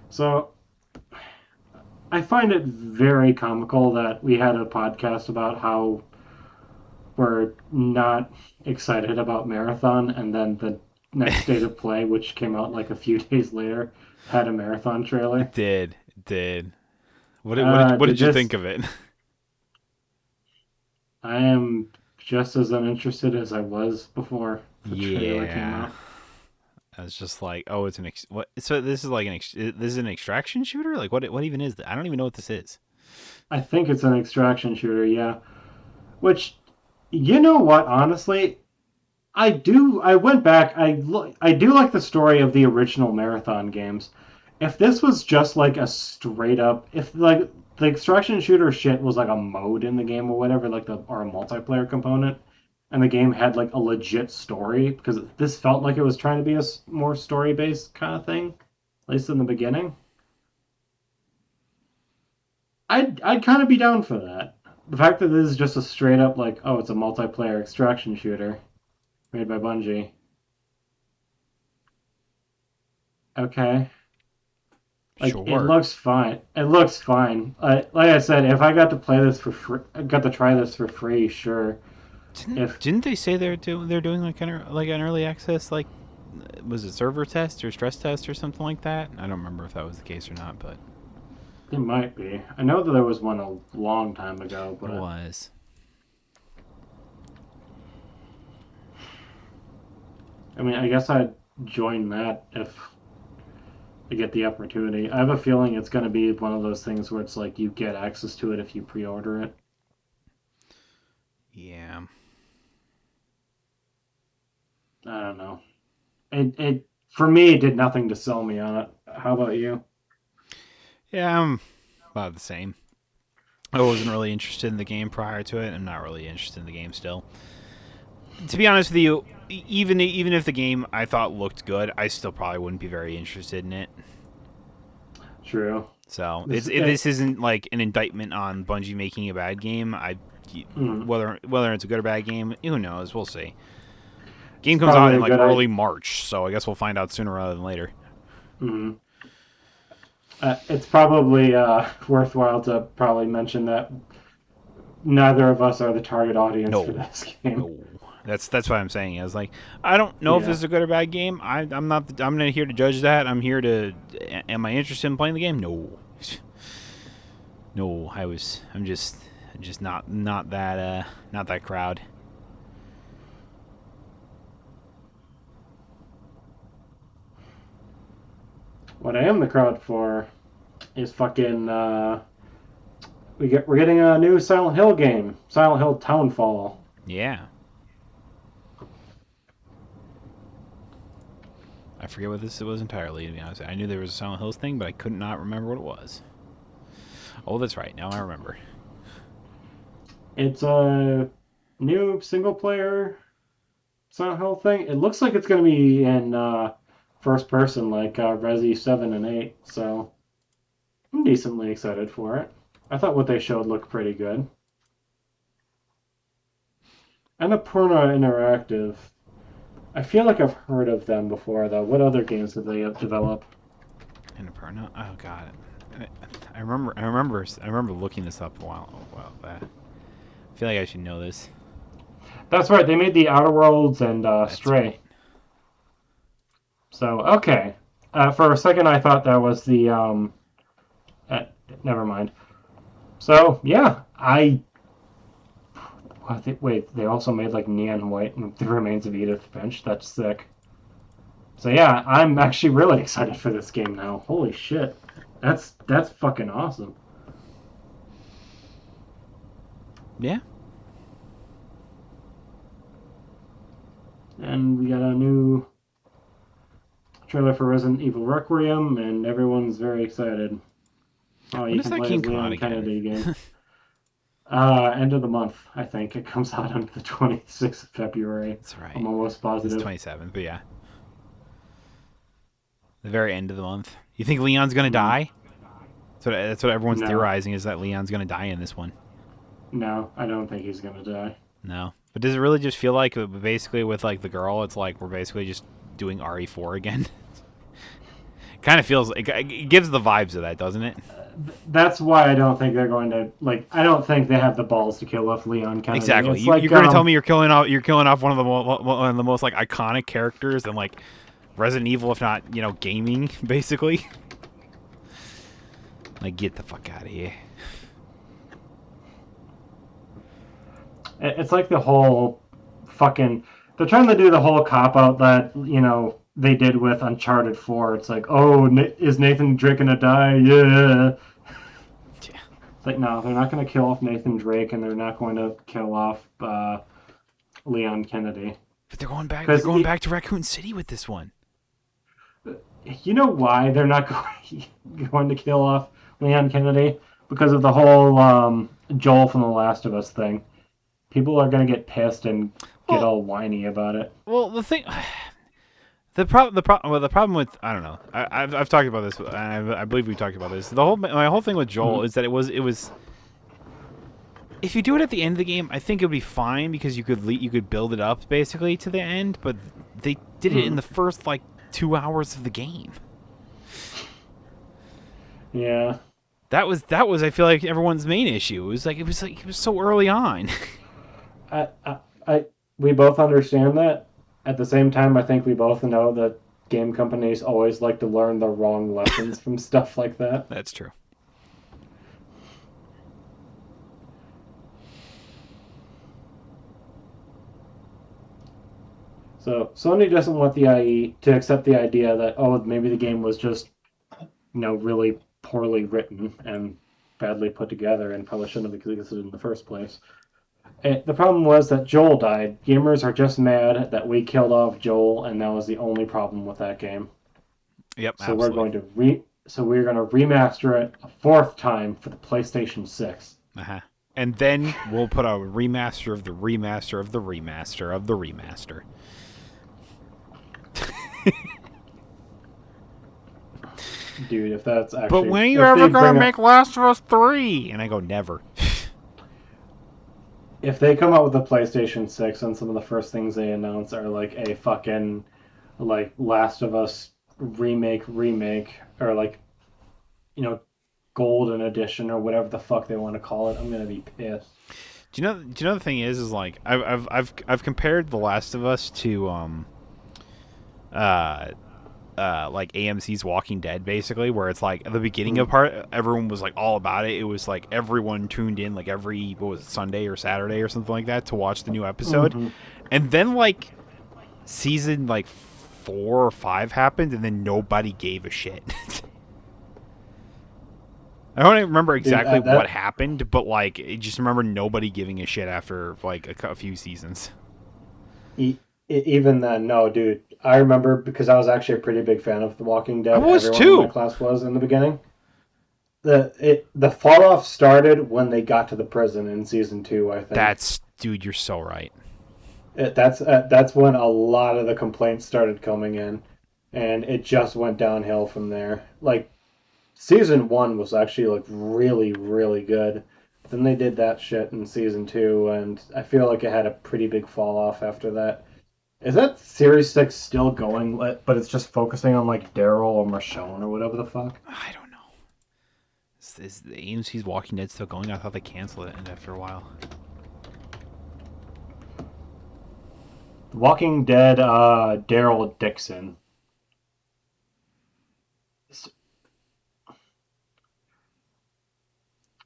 So I find it very comical that we had a podcast about how we're not excited about Marathon, and then the next State of Play, which came out like a few days later, had a Marathon trailer. It did. What Did did you this? think of it? I am just as uninterested as I was before the trailer came Yeah, out. I was just like, oh, it's what? So this is like this is an extraction shooter. Like what even is that? I don't even know what this is. I think it's an extraction shooter, yeah. Which, you know what? Honestly, I do. I went back. I do like the story of the original Marathon games. If this was just like a straight up, if like the extraction shooter shit was like a mode in the game or whatever, like the or a multiplayer component, and the game had like a legit story, because this felt like it was trying to be a more story based kind of thing, at least in the beginning. I'd kind of be down for that. The fact that this is just a straight up like, oh, it's a multiplayer extraction shooter made by Bungie. Okay, like it Sure. looks fine. It looks fine. Like I said, if I got to play this for free, got to try this for free, sure. If Didn't they say they're doing like an early access, like, was it server test or stress test or something like that? I don't remember if that was the case or not, but it might be. I know that there was one a long time ago, it but was. I mean, I guess I'd join that if I get the opportunity. I have a feeling it's going to be one of those things where it's like you get access to it if you pre-order it. Yeah. I don't know. It for me, it did nothing to sell me on it. How about you? Yeah, I'm about the same. I wasn't really interested in the game prior to it. I'm not really interested in the game still. To be honest with you, even if the game I thought looked good, I still probably wouldn't be very interested in it. True. So This it, this isn't like an indictment on Bungie making a bad game. mm, Whether it's a good or bad game, who knows? We'll see. Game it's comes out probably in a like good early idea. March, so I guess we'll find out sooner rather than later. It's probably worthwhile to probably mention that neither of us are the target audience for No, this game. no, that's what I'm saying. I was like, I don't know if this Yeah. is a good or bad game. I'm not. I'm not here to judge that. I'm here to. Am I interested in playing the game? No, no. I'm just not that crowd. What I am the crowd for is fucking we're getting a new Silent Hill game, Silent Hill Townfall. Yeah. I forget what this was entirely, to be honest. I knew there was a Silent Hills thing, but I could not remember what it was. Oh, that's right. Now I remember. It's a new single player Silent Hill thing. It looks like it's going to be in first person, like Resi 7 and 8. So I'm decently excited for it. I thought what they showed looked pretty good. Annapurna Interactive. I feel like I've heard of them before, though. What other games did they develop? Annapurna? Oh god. I remember looking this up a while back. I feel like I should know this. That's right. They made the Outer Worlds and That's Stray. right. So okay. For a second, I thought that was the. Uh, Never mind. So yeah, wait. They also made like Neon White and The Remains of Edith Finch. That's sick. So yeah, I'm actually really excited for this game now. Holy shit, that's fucking awesome. Yeah. And we got a new trailer for Resident Evil Requiem, and everyone's very excited. Oh, When you does can that play game as come out Leon again? Kennedy again. End of the month, I think. It comes out on the 26th of February. That's right. I'm almost It's positive. 27th, but yeah. The very end of the month. You think Leon's gonna Mm, die? That's what everyone's no, theorizing, is that Leon's gonna die in this one. no, I don't think he's gonna die. No. But does it really just feel like, basically with like the girl, it's like we're basically just doing RE4 again? Kind of feels, it gives the vibes of that, doesn't it? That's why I don't think they're going to like. I don't think they have the balls to kill off Leon Kennedy. Exactly. It's like You're going to tell me you're killing off one of the most like iconic characters in like Resident Evil, if not, gaming, basically. Like, get the fuck out of here. it's like the whole fucking. They're trying to do the whole cop out that they did with Uncharted 4. It's like, oh, is Nathan Drake gonna die? Yeah. Yeah. It's like, no, they're not going to kill off Nathan Drake, and they're not going to kill off Leon Kennedy. But they're going back. They're Because going back to Raccoon City with this one. you know why they're not going to kill off Leon Kennedy? Because of the whole Joel from The Last of Us thing. People are going to get pissed and get Well, all whiny about it. well, the thing, the problem with I don't know. I've talked about this. I believe we talked about this. My whole thing with Joel is that it was. If you do it at the end of the game, I think it would be fine because you could build it up basically to the end. But they did it in the first like 2 hours of the game. Yeah. That was I feel like everyone's main issue. It was so early on. We both understand that. At the same time, I think we both know that game companies always like to learn the wrong lessons from stuff like that. That's true. So Sony doesn't want the IE to accept the idea that, oh, maybe the game was just, really poorly written and badly put together and probably shouldn't have existed in the first place. The problem was that Joel died. Gamers are just mad that we killed off Joel, and that was the only problem with that game. Yep. So absolutely. we're going to remaster it a fourth time for the PlayStation 6. And then we'll put a remaster of the remaster of the remaster of the remaster. Dude, if that's actually... But when are you ever going to make Last of Us 3? And I go, never. If they come out with a PlayStation 6 and some of the first things they announce are like a fucking like Last of Us remake, or golden edition or whatever the fuck they want to call it, I'm gonna be pissed. Do you know the thing is like I've compared The Last of Us to like AMC's Walking Dead, basically, where it's like at the beginning of part, everyone was like all about it. It was like everyone tuned in like every Sunday or Saturday or something like that to watch the new episode, and then like season like 4 or 5 happened, and then nobody gave a shit. I don't even remember exactly what happened, but like I just remember nobody giving a shit after like a few seasons. Even then, no, dude. I remember because I was actually a pretty big fan of The Walking Dead. I was Everyone too. in my class was in the beginning. The fall off started when they got to the prison in season 2, I think. Dude, you're so right. That's when a lot of the complaints started coming in, and it just went downhill from there. Like season 1 was actually like really, really good. Then they did that shit in season 2, and I feel like it had a pretty big fall off after that. Is that Series 6 still going, but it's just focusing on, like, Daryl or Michonne or whatever the fuck? I don't know. Is the AMC's Walking Dead still going? I thought they canceled it after a while. Walking Dead, Daryl Dixon.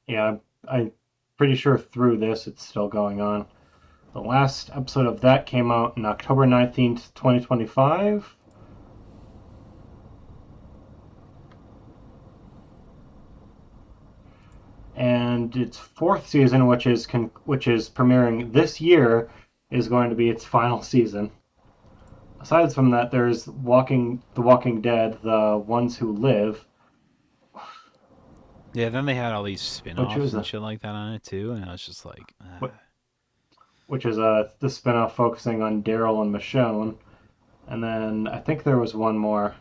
Yeah, I'm pretty sure through this it's still going on. The last episode of that came out on October 19th, 2025. And its 4th season, which is premiering this year, is going to be its final season. Aside from that, there's The Walking Dead, The Ones Who Live. Yeah, then they had all these spin-offs and shit like that on it too, and I was just like... Which is the spin-off focusing on Daryl and Michonne. And then I think there was one more.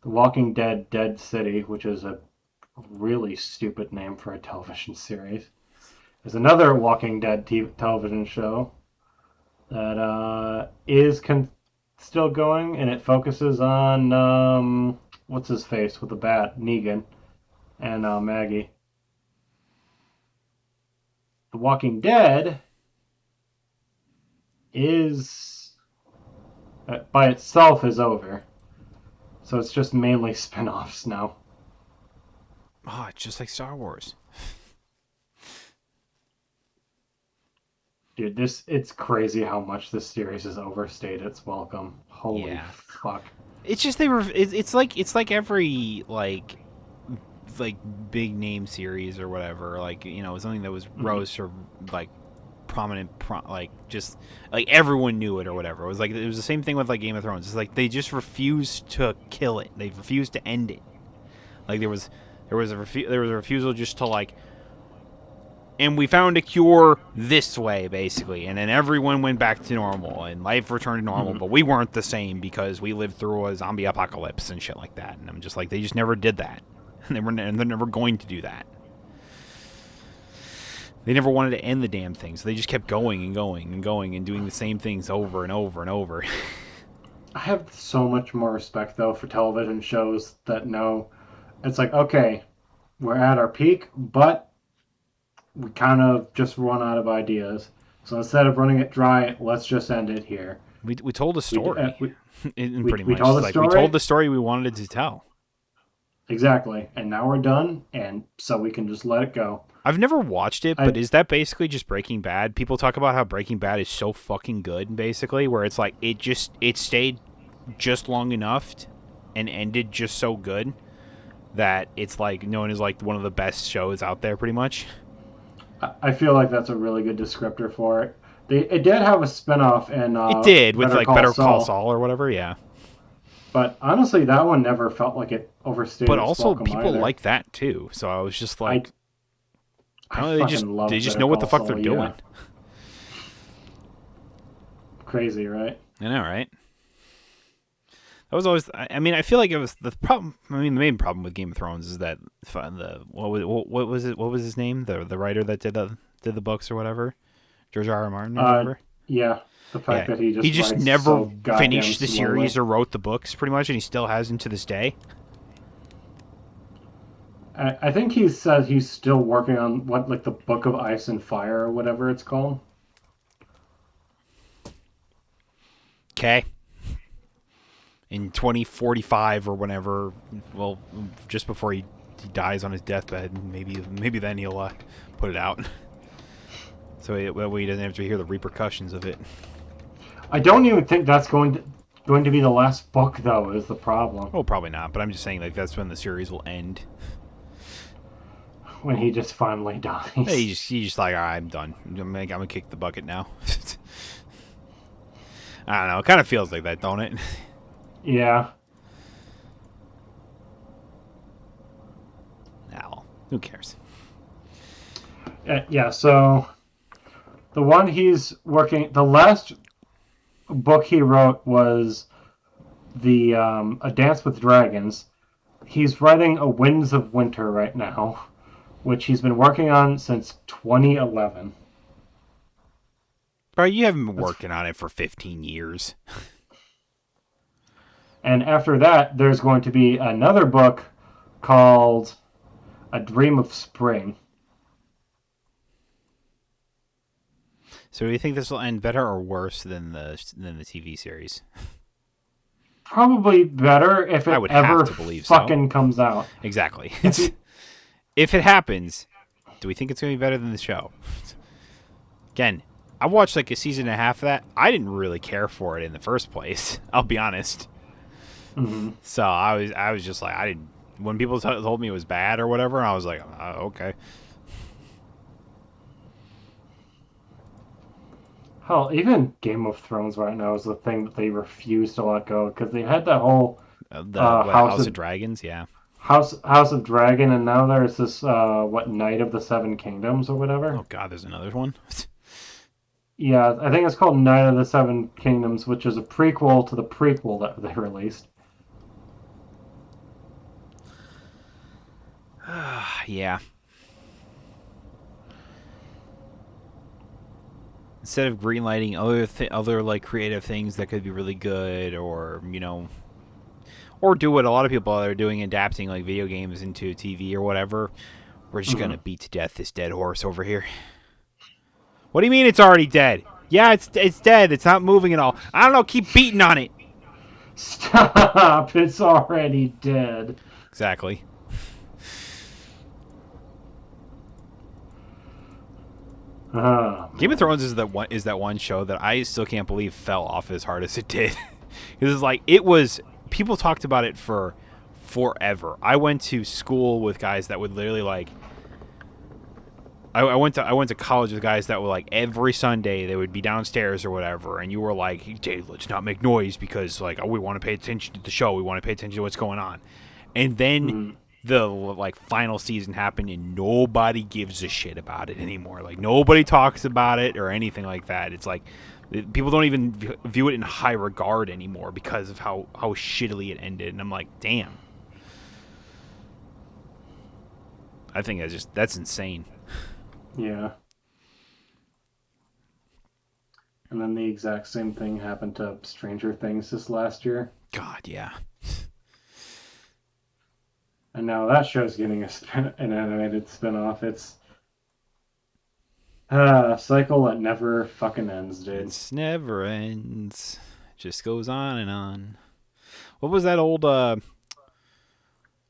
The Walking Dead Dead City, which is a really stupid name for a television series. There's another Walking Dead television show that is still going, and it focuses on, what's his face with the bat, Negan, and Maggie. The Walking Dead is by itself is over, so it's just mainly spin-offs now. Oh, it's just like Star Wars. Dude, it's crazy how much this series has overstayed its welcome. Holy fuck. It's just it's like every like big name series or whatever, like, something that was rose or like prominent, like just like everyone knew it or whatever. It was the same thing with like Game of Thrones. It's like they just refused to kill it. They refused to end it. Like there was a refusal just to like and we found a cure this way, basically. And then everyone went back to normal, and life returned to normal. But we weren't the same because we lived through a zombie apocalypse and shit like that. And I'm just like, they just never did that. And they're never going to do that. They never wanted to end the damn thing, so they just kept going and going and going and doing the same things over and over and over. I have so much more respect, though, for television shows that know it's like, okay, we're at our peak, but we kind of just run out of ideas. So instead of running it dry, let's just end it here. We told a story. Pretty much. We told a story. We told the story we wanted to tell. Exactly. And now we're done, and so we can just let it go. I've never watched it, but is that basically just Breaking Bad? People talk about how Breaking Bad is so fucking good, basically, where it's like it stayed just long enough and ended just so good that it's like known as like one of the best shows out there, pretty much. I feel like that's a really good descriptor for it. It did have a spinoff, and it did with like Better Call Saul or whatever, yeah. But honestly, that one never felt like it overstayed. But also, its people either. like that too. So I was just like, they just know what the fuck they're doing. Yeah. Crazy, right? I know, right? That was always. I mean, I feel like it was the problem. I mean, the main problem with Game of Thrones is that what was it? What was his name? The writer that did the books or whatever, George R. R. Martin or whatever. Yeah. The fact that he just never finished the series or wrote the books, pretty much, and he still hasn't to this day. I think he said he's still working on the Book of Ice and Fire or whatever it's called. Okay. In 2045 or whenever, well, just before he dies on his deathbed, maybe then he'll put it out. So he doesn't have to hear the repercussions of it. I don't even think that's going to be the last book, though, is the problem. Oh, probably not. But I'm just saying, like, that's when the series will end. When he just finally dies. He's just like, all right, I'm done. I'm gonna kick the bucket now. I don't know. It kind of feels like that, don't it? Yeah. Now, who cares? Yeah. So the one he's working, the last book he wrote was the A Dance with Dragons. He's writing A Winds of Winter right now, which he's been working on since 2011. Bro, you haven't been working on it for 15 years. And after that, there's going to be another book called A Dream of Spring. So do you think this will end better or worse than the TV series? Probably better if it ever fucking comes out. Exactly. If it happens, do we think it's going to be better than the show? Again, I watched like a season and a half of that. I didn't really care for it in the first place. I'll be honest. Mm-hmm. So I was just like, I didn't. When people told me it was bad or whatever, I was like, okay. Hell, even Game of Thrones right now is the thing that they refuse to let go because they had that whole House of Dragons, yeah. House of Dragon, and now there's this Knight of the Seven Kingdoms or whatever. Oh God, there's another one. Yeah, I think it's called Knight of the Seven Kingdoms, which is a prequel to the prequel that they released. Yeah. Instead of greenlighting other like creative things that could be really good, or or do what a lot of people are doing, adapting like video games into TV or whatever, we're just gonna beat to death this dead horse over here. What do you mean it's already dead? Yeah, it's dead. It's not moving at all. I don't know. Keep beating on it. Stop! It's already dead. Exactly. Game of Thrones is that one show that I still can't believe fell off as hard as it did. Because it's like people talked about it for forever. I went to school with guys that would literally like. I went to college with guys that were like every Sunday they would be downstairs or whatever, and you were like, hey, Dave, let's not make noise because like we want to pay attention to the show. We want to pay attention to what's going on. And then the like final season happened and nobody gives a shit about it anymore. Like nobody talks about it or anything like that. It's like people don't even view it in high regard anymore because of how shittily it ended. And I'm like, damn. I think that's insane. Yeah. And then the exact same thing happened to Stranger Things this last year. God, yeah. And now that show's getting an animated spin-off. It's a cycle that never fucking ends, dude. It never ends. Just goes on and on. What was that old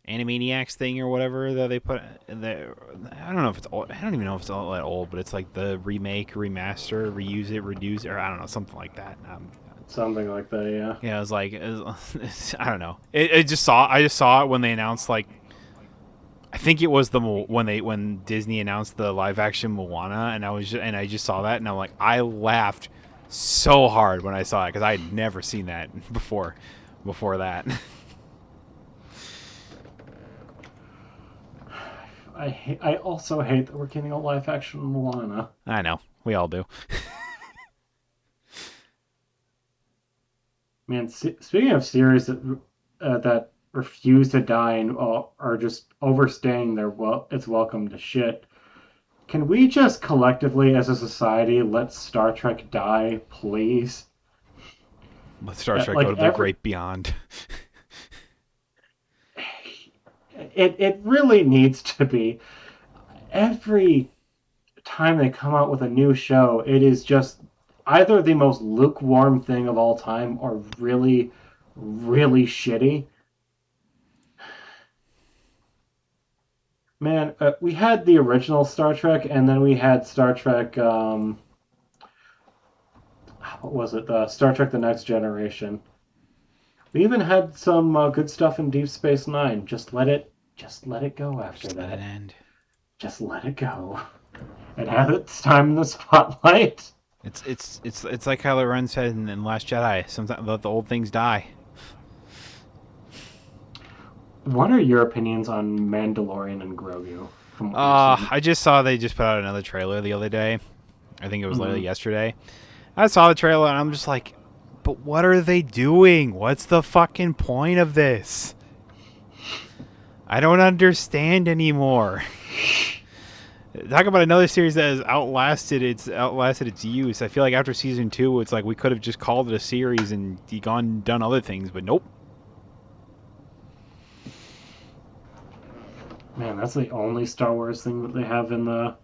Animaniacs thing or whatever that they put there? I don't know if it's old. I don't even know if it's all that old, but it's like the remake, remaster, reuse it, reduce it, or I don't know, something like that. Something like that, yeah. Yeah, I don't know. I just saw it when they announced, like, I think it was when Disney announced the live action Moana, and I just saw that, and I'm like, I laughed so hard when I saw it because I had never seen that before that. I also hate that we're getting a live action Moana. I know, we all do. Man, speaking of series that refuse to die and are just overstaying its welcome to shit, can we just collectively, as a society, let Star Trek die, please? Let Star Trek go to the great beyond. It really needs to be. Every time they come out with a new show, it is just either the most lukewarm thing of all time or really, really shitty. Man, we had the original Star Trek, and then we had Star Trek. What was it? Star Trek: The Next Generation. We even had some good stuff in Deep Space Nine. Just let it go after that. Let it end. Just let it go. It had its time in the spotlight. It's like Kylo Ren said in Last Jedi. Sometimes let the old things die. What are your opinions on Mandalorian and Grogu? I just saw they just put out another trailer the other day. I think it was literally yesterday. I saw the trailer and I'm just like, but what are they doing? What's the fucking point of this? I don't understand anymore. Talk about another series that has outlasted its use. I feel like after season 2, it's like we could have just called it a series and done other things, but nope. Man, that's the only Star Wars thing that they have in the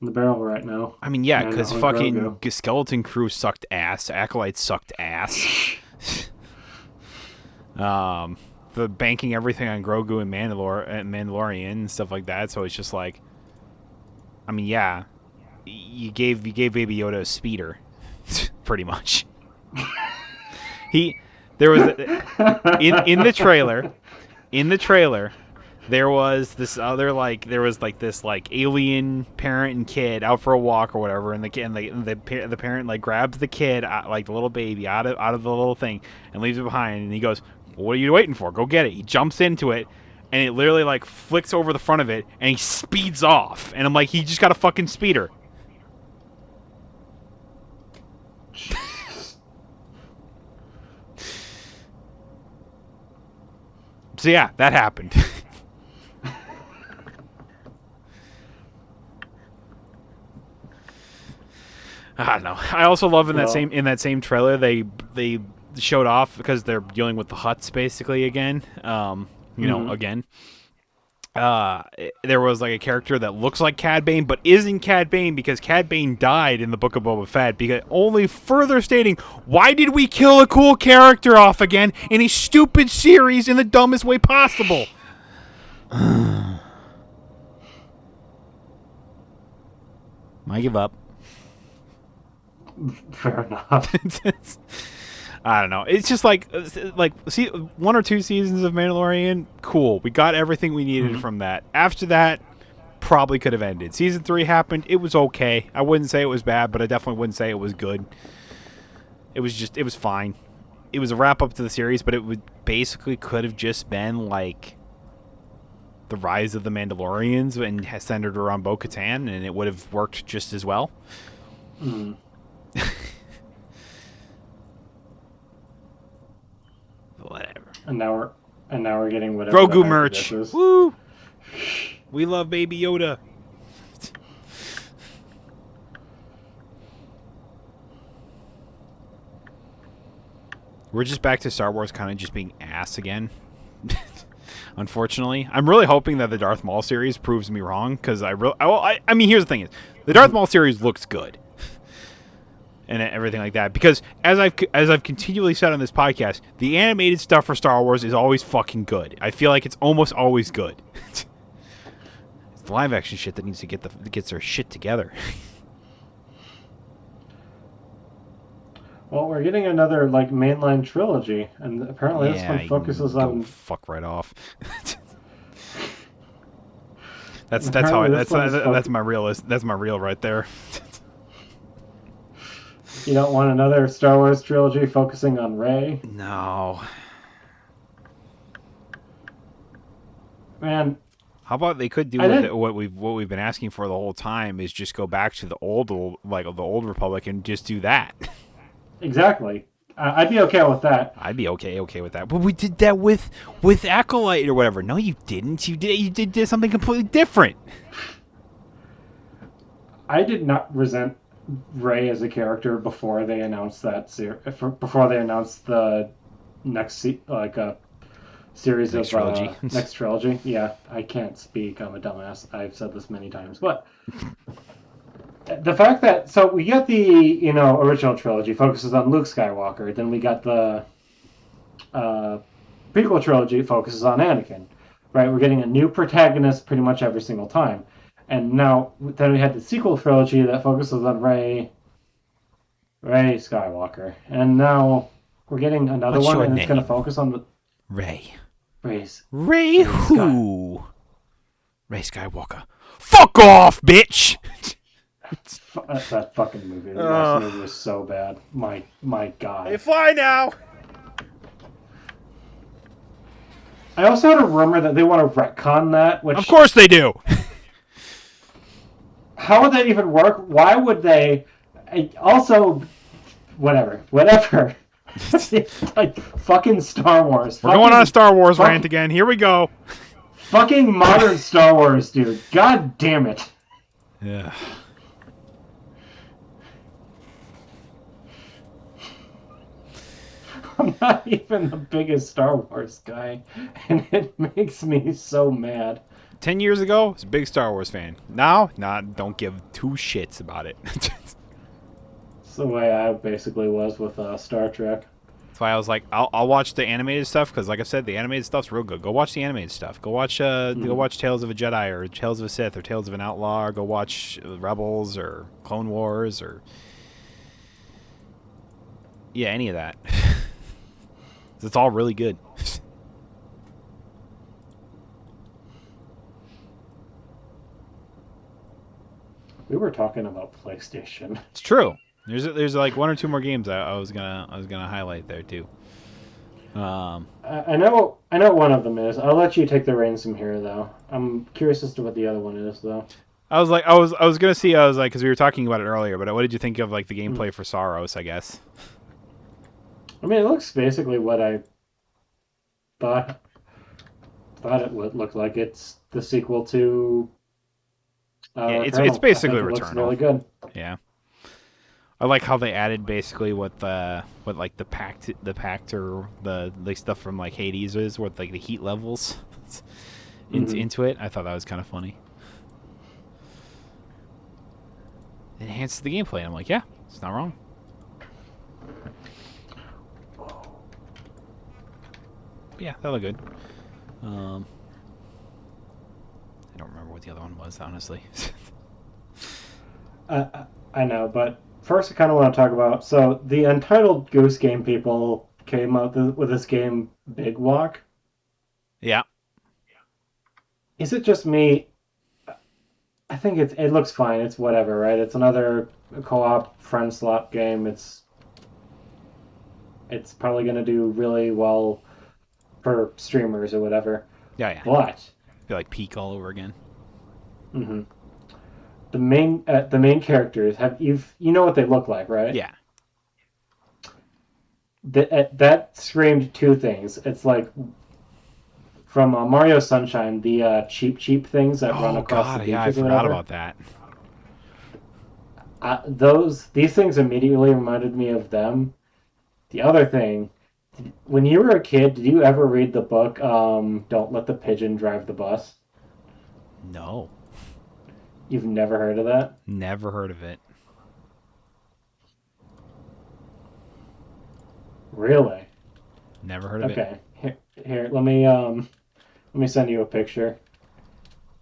barrel right now. I mean, yeah, because fucking Skeleton Crew sucked ass. Acolytes sucked ass. The banking everything on Grogu and Mandalorian and stuff like that. So it's just like, I mean, yeah, you gave Baby Yoda a speeder, pretty much. There was in the trailer. There was this other this alien parent and kid out for a walk or whatever, and the parent like grabs the kid, like the little baby, out of the little thing and leaves it behind, and he goes, well, "What are you waiting for? Go get it." He jumps into it, and it literally like flicks over the front of it, and he speeds off, and I'm like, he just got a fucking speeder. So yeah, that happened. I don't know. I also love in that same trailer they showed off because they're dealing with the Hutts basically again. Again. There was like a character that looks like Cad Bane but isn't Cad Bane because Cad Bane died in the Book of Boba Fett, because only further stating, why did we kill a cool character off again in a stupid series in the dumbest way possible? I give up. Fair enough. I don't know. It's just like see, 1 or 2 seasons of Mandalorian, cool. We got everything we needed from that. After that, probably could have ended. Season 3 happened. It was okay. I wouldn't say it was bad, but I definitely wouldn't say it was good. It was fine. It was a wrap up to the series, but it would basically could have just been like the rise of the Mandalorians and has centered around Bo-Katan, and it would have worked just as well. Mm. Whatever. And now we're getting whatever Grogu the heck merch. this is. Woo! We love Baby Yoda. We're just back to Star Wars kind of just being ass again. Unfortunately, I'm really hoping that the Darth Maul series proves me wrong, because I mean, here's the thing: is the Darth Maul series looks good, and everything like that. Because as I've continually said on this podcast, the animated stuff for Star Wars is always fucking good. I feel like it's almost always good. It's the live action shit that needs to gets their shit together. Well, we're getting another like mainline trilogy, and apparently this one focuses on. Fuck right off. that's how I, that's my real right there. You don't want another Star Wars trilogy focusing on Rey? No. Man. How about they could do what we've been asking for the whole time, is just go back to the old Republic and just do that. Exactly. I'd be okay with that. I'd be okay with that. But we did that with Acolyte or whatever. No, you didn't. You did something completely different. I did not resent Rey as a character before they announced before they announced the next series of trilogy. Next trilogy. Yeah, I can't speak. I'm a dumbass. I've said this many times, but the fact that we got the original trilogy focuses on Luke Skywalker, then we got the prequel trilogy focuses on Anakin, right? We're getting a new protagonist pretty much every single time, and now then we had the sequel trilogy that focuses on Rey Skywalker, and now we're getting another one, and it's going to focus on Rey. Rey who? Rey Skywalker. Fuck off, bitch. That fucking movie. The last movie was so bad. My God. They fly now. I also had a rumor that they want to retcon that. Which, of course they do. How would that even work? Why would they? Also, whatever. Like fucking Star Wars. We're going on a Star Wars rant again. Here we go. Fucking modern Star Wars, dude. God damn it. Yeah. I'm not even the biggest Star Wars guy, and it makes me so mad. 10 years ago, I was a big Star Wars fan. Now, don't give two shits about it. It's the way I basically was with Star Trek. That's why I was like, I'll watch the animated stuff, because like I said, the animated stuff's real good. Go watch the animated stuff. Go watch Tales of a Jedi, or Tales of a Sith, or Tales of an Outlaw, or go watch Rebels, or Clone Wars, or any of that. It's all really good. We were talking about PlayStation. It's true. There's like one or two more games I was gonna highlight there too. I know one of them is. I'll let you take the reins from here, though. I'm curious as to what the other one is, though. I was gonna see. I was like, because we were talking about it earlier. But what did you think of like the gameplay for Saros? I guess. I mean, it looks basically what I thought it would look like. It's the sequel to. It's basically Returnal. Looks really good. Yeah. I like how they added basically what the pact or the stuff from like Hades is, with like the heat levels into it. I thought that was kind of funny. It enhances the gameplay. I'm like, yeah, it's not wrong. But yeah, that looked good. I don't remember what the other one was, honestly. I know, but first I kind of want to talk about... So, the Untitled Goose Game people came out with this game, Big Walk. Yeah. Is it just me? I think it looks fine. It's whatever, right? It's another co-op friend slot game. It's probably going to do really well for streamers or whatever. Yeah. But Be like Peak all over again. Hmm. The main characters you know what they look like, right? Yeah. That screamed two things. It's like from Mario Sunshine, the cheap things that run Oh across the God, yeah, I beaches or forgot whatever. about that. These things immediately reminded me of them. The other thing, when you were a kid, did you ever read the book "Don't Let the Pigeon Drive the Bus"? No, You've never heard of that? never heard of it. Really? Never heard of it. Okay. Here, let me send you a picture.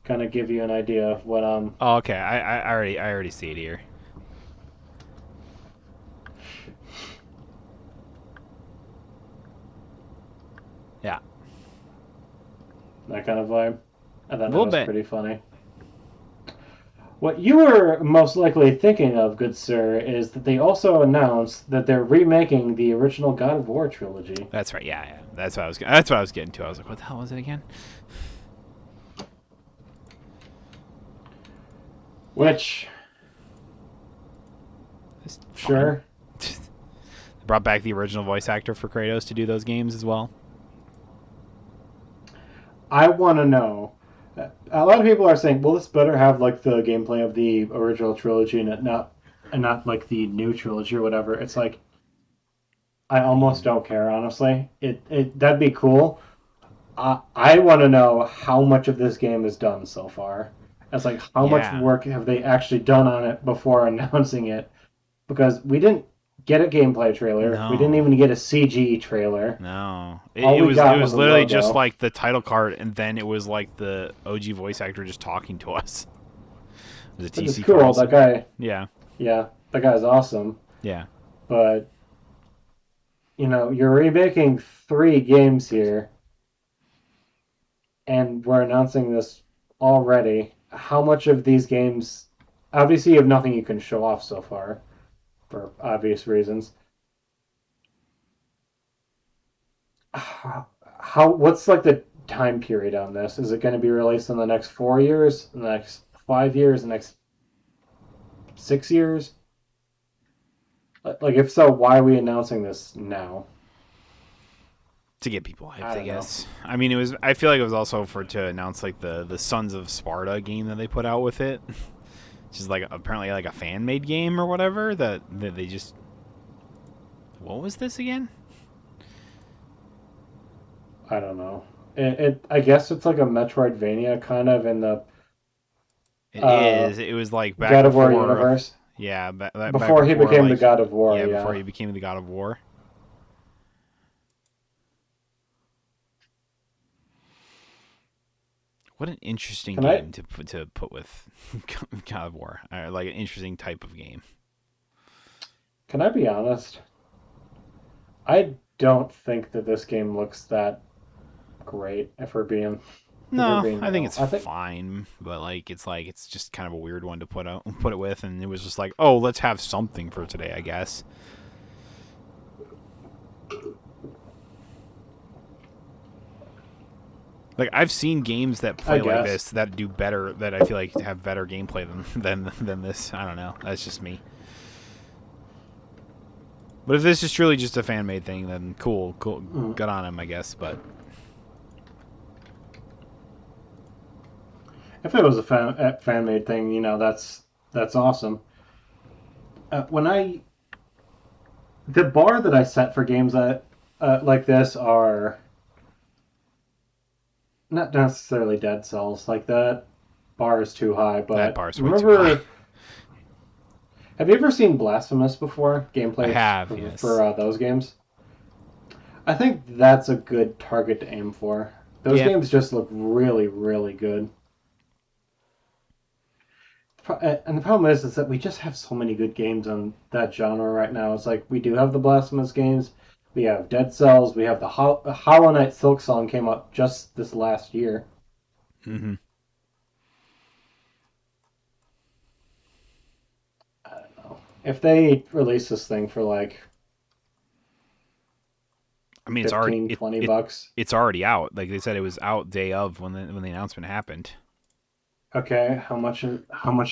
Kind of give you an idea of what Oh, okay. I already see it here. Yeah, that kind of vibe. I a thought that little was bit. pretty funny. What you were most likely thinking of, good sir, is that they also announced that they're remaking the original God of War trilogy. That's right. Yeah, yeah. That's what I was. That's what I was getting to. I was like, what the hell was it again? Yeah, Which, it's fine. sure, Brought back the original voice actor for Kratos to do those games as well. I want to know. A lot of people are saying, "Well, this better have like the gameplay of the original trilogy and not like the new trilogy or whatever." It's like I I almost mean, don't care, honestly. It that'd be cool. I want to know how much of this game is done so far. It's like how much yeah. work have they actually done on it before announcing it? Because we didn't get a gameplay trailer. We didn't No, even get a CG trailer. no. It, All it we was it got was was a literally just logo. like the title card, and then it was like the OG voice actor just talking to us. It was a Which is TC cool. That Carlson. guy, Yeah, yeah, that guy's awesome. yeah, But you're remaking three games here, and we're announcing this already. How much of these games? Obviously, you have nothing you can show off so far, for obvious reasons. What's like the time period on this? Is it going to be released in the next 4 years, the next 5 years, the next 6 years? Like, if so, why are we announcing this now? to get people I hyped, I don't know. guess. I mean, it was. I feel like it was also for to announce like the Sons of Sparta game that they put out with it, which is like apparently like a fan made game or whatever that they just. What was this again? I don't know. I guess it's like a Metroidvania kind of in the It uh, is. It was like back God of War before. universe Yeah, back before he before became the like God of War. yeah, before Yeah, he became the God of War. What an interesting can I game to put with God of War. Like an interesting type of game. can I be honest? I don't think that this game looks that great. If we're No, being I think real, it's I think fine, but it's just kind of a weird one to put it with, and it was just like, oh, let's have something for today, I guess. Like I've seen games that I play like guess. this that do better, that I feel like have better gameplay than this. I don't know. That's just me. But if this is truly just a fan made thing, then cool, Mm. good on him, I guess. But If it was a fan made thing, that's awesome. When I the bar that I set for games that like this are not necessarily Dead Cells. Like that bar is too high. that But bar's way too high. remember, have you ever seen Blasphemous before? I Gameplay have, for yes, those games. I think that's a good target to aim for. Those yeah. games just look really, really good. And the problem is that we just have so many good games on that genre right now. It's like we do have the Blasphemous games, we have Dead Cells, we have the Hollow Knight Silk Song came up just this last year. Mm-hmm. I don't know if they release this thing for like I mean, 15, 20 bucks. it's already out. Like they said, it was out day of when the announcement happened. Okay, how much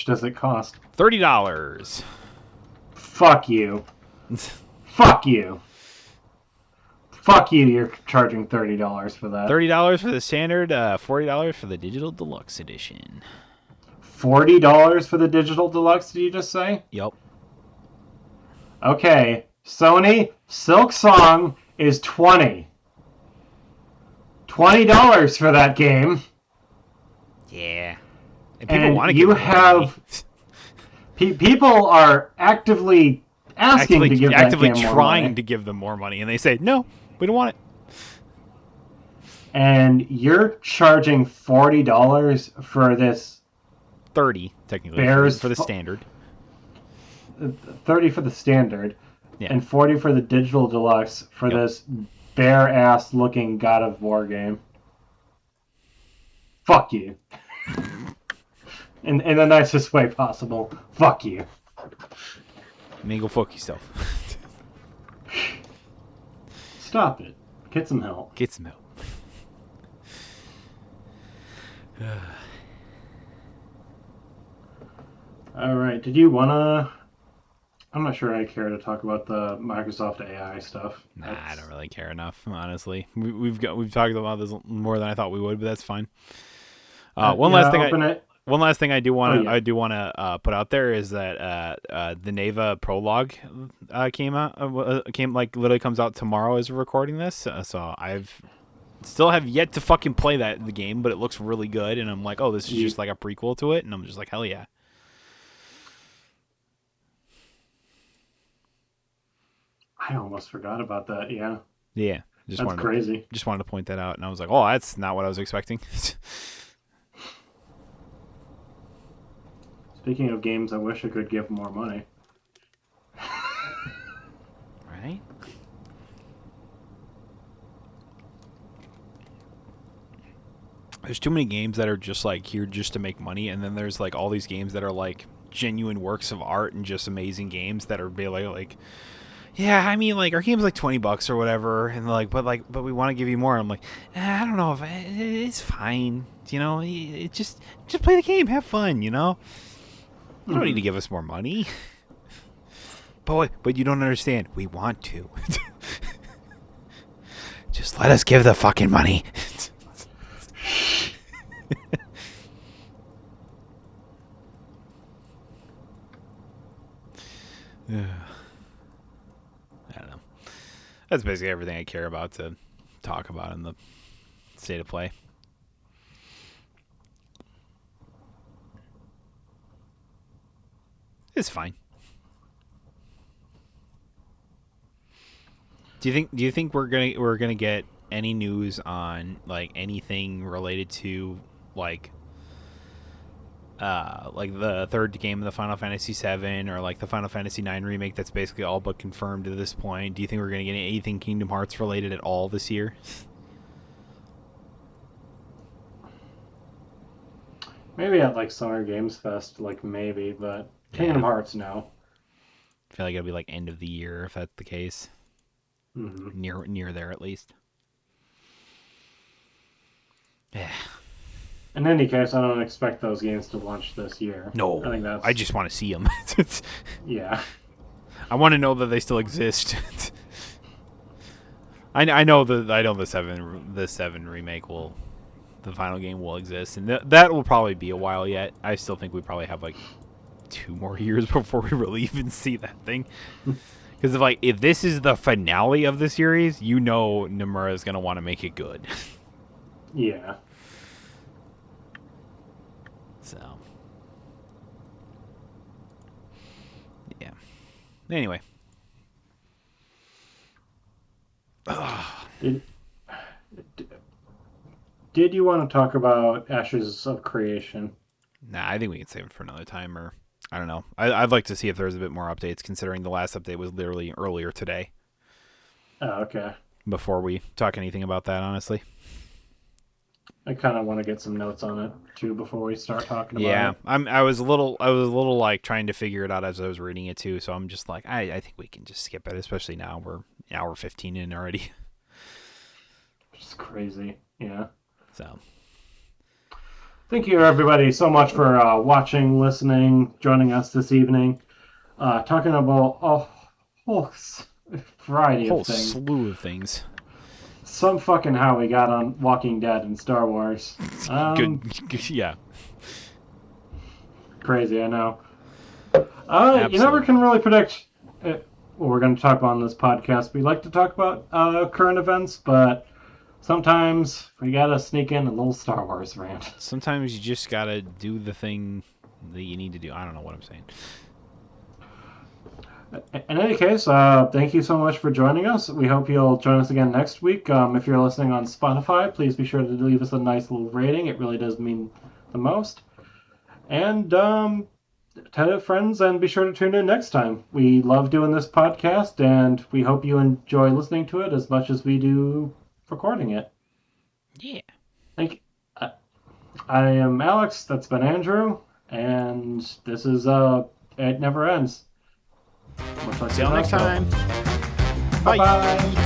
does it cost? $30. Fuck you. Fuck you. Fuck you, you're charging $30 for that. $30 for the standard, $40 for the digital deluxe edition. $40 for the digital deluxe, did you just say? Yep. Okay, Sony, Silk Song is $20. $20 for that game. Yeah. And people want to you give have people are actively asking to give that game more trying money. to give them more money, and they say no, we don't want it. And you're charging $40 for this. 30 technically for the standard. 30 for the standard, yeah. And 40 for the digital deluxe for this bare ass looking God of War game. Fuck you. In the nicest way possible. Fuck you. I mean, go fuck yourself. Stop it. Get some help. Get some help. All right. Did you wanna? I'm not sure I care to talk about the Microsoft AI stuff. Nah, I don't really care enough, honestly. We've talked about this more than I thought we would, but that's fine. One last thing I do want to put out there is that the Neva prologue came like literally comes out tomorrow as we're recording this. So I've still have yet to fucking play the game, but it looks really good, and I'm like, oh, this is just like a prequel to it, and I'm just like, hell yeah. I almost forgot about that. Yeah. Yeah. That's crazy. Just wanted to point that out, and I was like, oh, that's not what I was expecting. Speaking of games, I wish I could give more money. Right? There's too many games that are just like here just to make money, and then there's like all these games that are like genuine works of art and just amazing games that are really like, yeah, I mean, like our game's like $20 or whatever, and but we want to give you more. I'm like, I don't know if it's fine, you know. Just play the game, have fun, you know. You don't need to give us more money. But you don't understand. We want to. Just let us give the fucking money. I don't know. That's basically everything I care about to talk about in the state of play. It's fine. Do you think we're gonna get any news on like anything related to like the third game of the Final Fantasy VII or like the Final Fantasy IX remake that's basically all but confirmed at this point? Do you think we're gonna get anything Kingdom Hearts related at all this year? Maybe at like Summer Games Fest, like maybe, but Kingdom Hearts, no. I feel like it'll be like end of the year if that's the case. Mm-hmm. Near there at least. Yeah. In any case, I don't expect those games to launch this year. No, I just want to see them. Yeah. I want to know that they still exist. I know the seven remake the final game will exist, and that will probably be a while yet. I still think we probably have like 2 more years before we really even see that thing. Because if this is the finale of the series, you know Nomura is gonna want to make it good. Yeah. So. Yeah. Anyway. Did you want to talk about Ashes of Creation? Nah, I think we can save it for another time, or I don't know. I'd like to see if there's a bit more updates, considering the last update was literally earlier today. Oh, okay. Before we talk anything about that, honestly. I kind of want to get some notes on it too before we start talking about it. Yeah, I was a little like trying to figure it out as I was reading it too. So I'm just like, I think we can just skip it, especially now we're 15 in already. Just crazy. Yeah. So, Thank you, everybody, so much for watching, listening, joining us this evening. Talking about a whole variety whole of things. slew of things. Some fucking how we got on Walking Dead and Star Wars. Good. Yeah. Crazy, I know. Absolutely. You never can really predict what we're going to talk about on this podcast. We like to talk about current events, but sometimes we gotta sneak in a little Star Wars rant. Sometimes you just gotta do the thing that you need to do. I don't know what I'm saying. In any case, thank you so much for joining us. We hope you'll join us again next week. If you're listening on Spotify, please be sure to leave us a nice little rating. It really does mean the most. And tell your friends and be sure to tune in next time. We love doing this podcast, and we hope you enjoy listening to it as much as we do recording it. Yeah. Thank you. I am Alex. That's been Andrew, and this is It Never Ends. See y'all next time. Bye bye.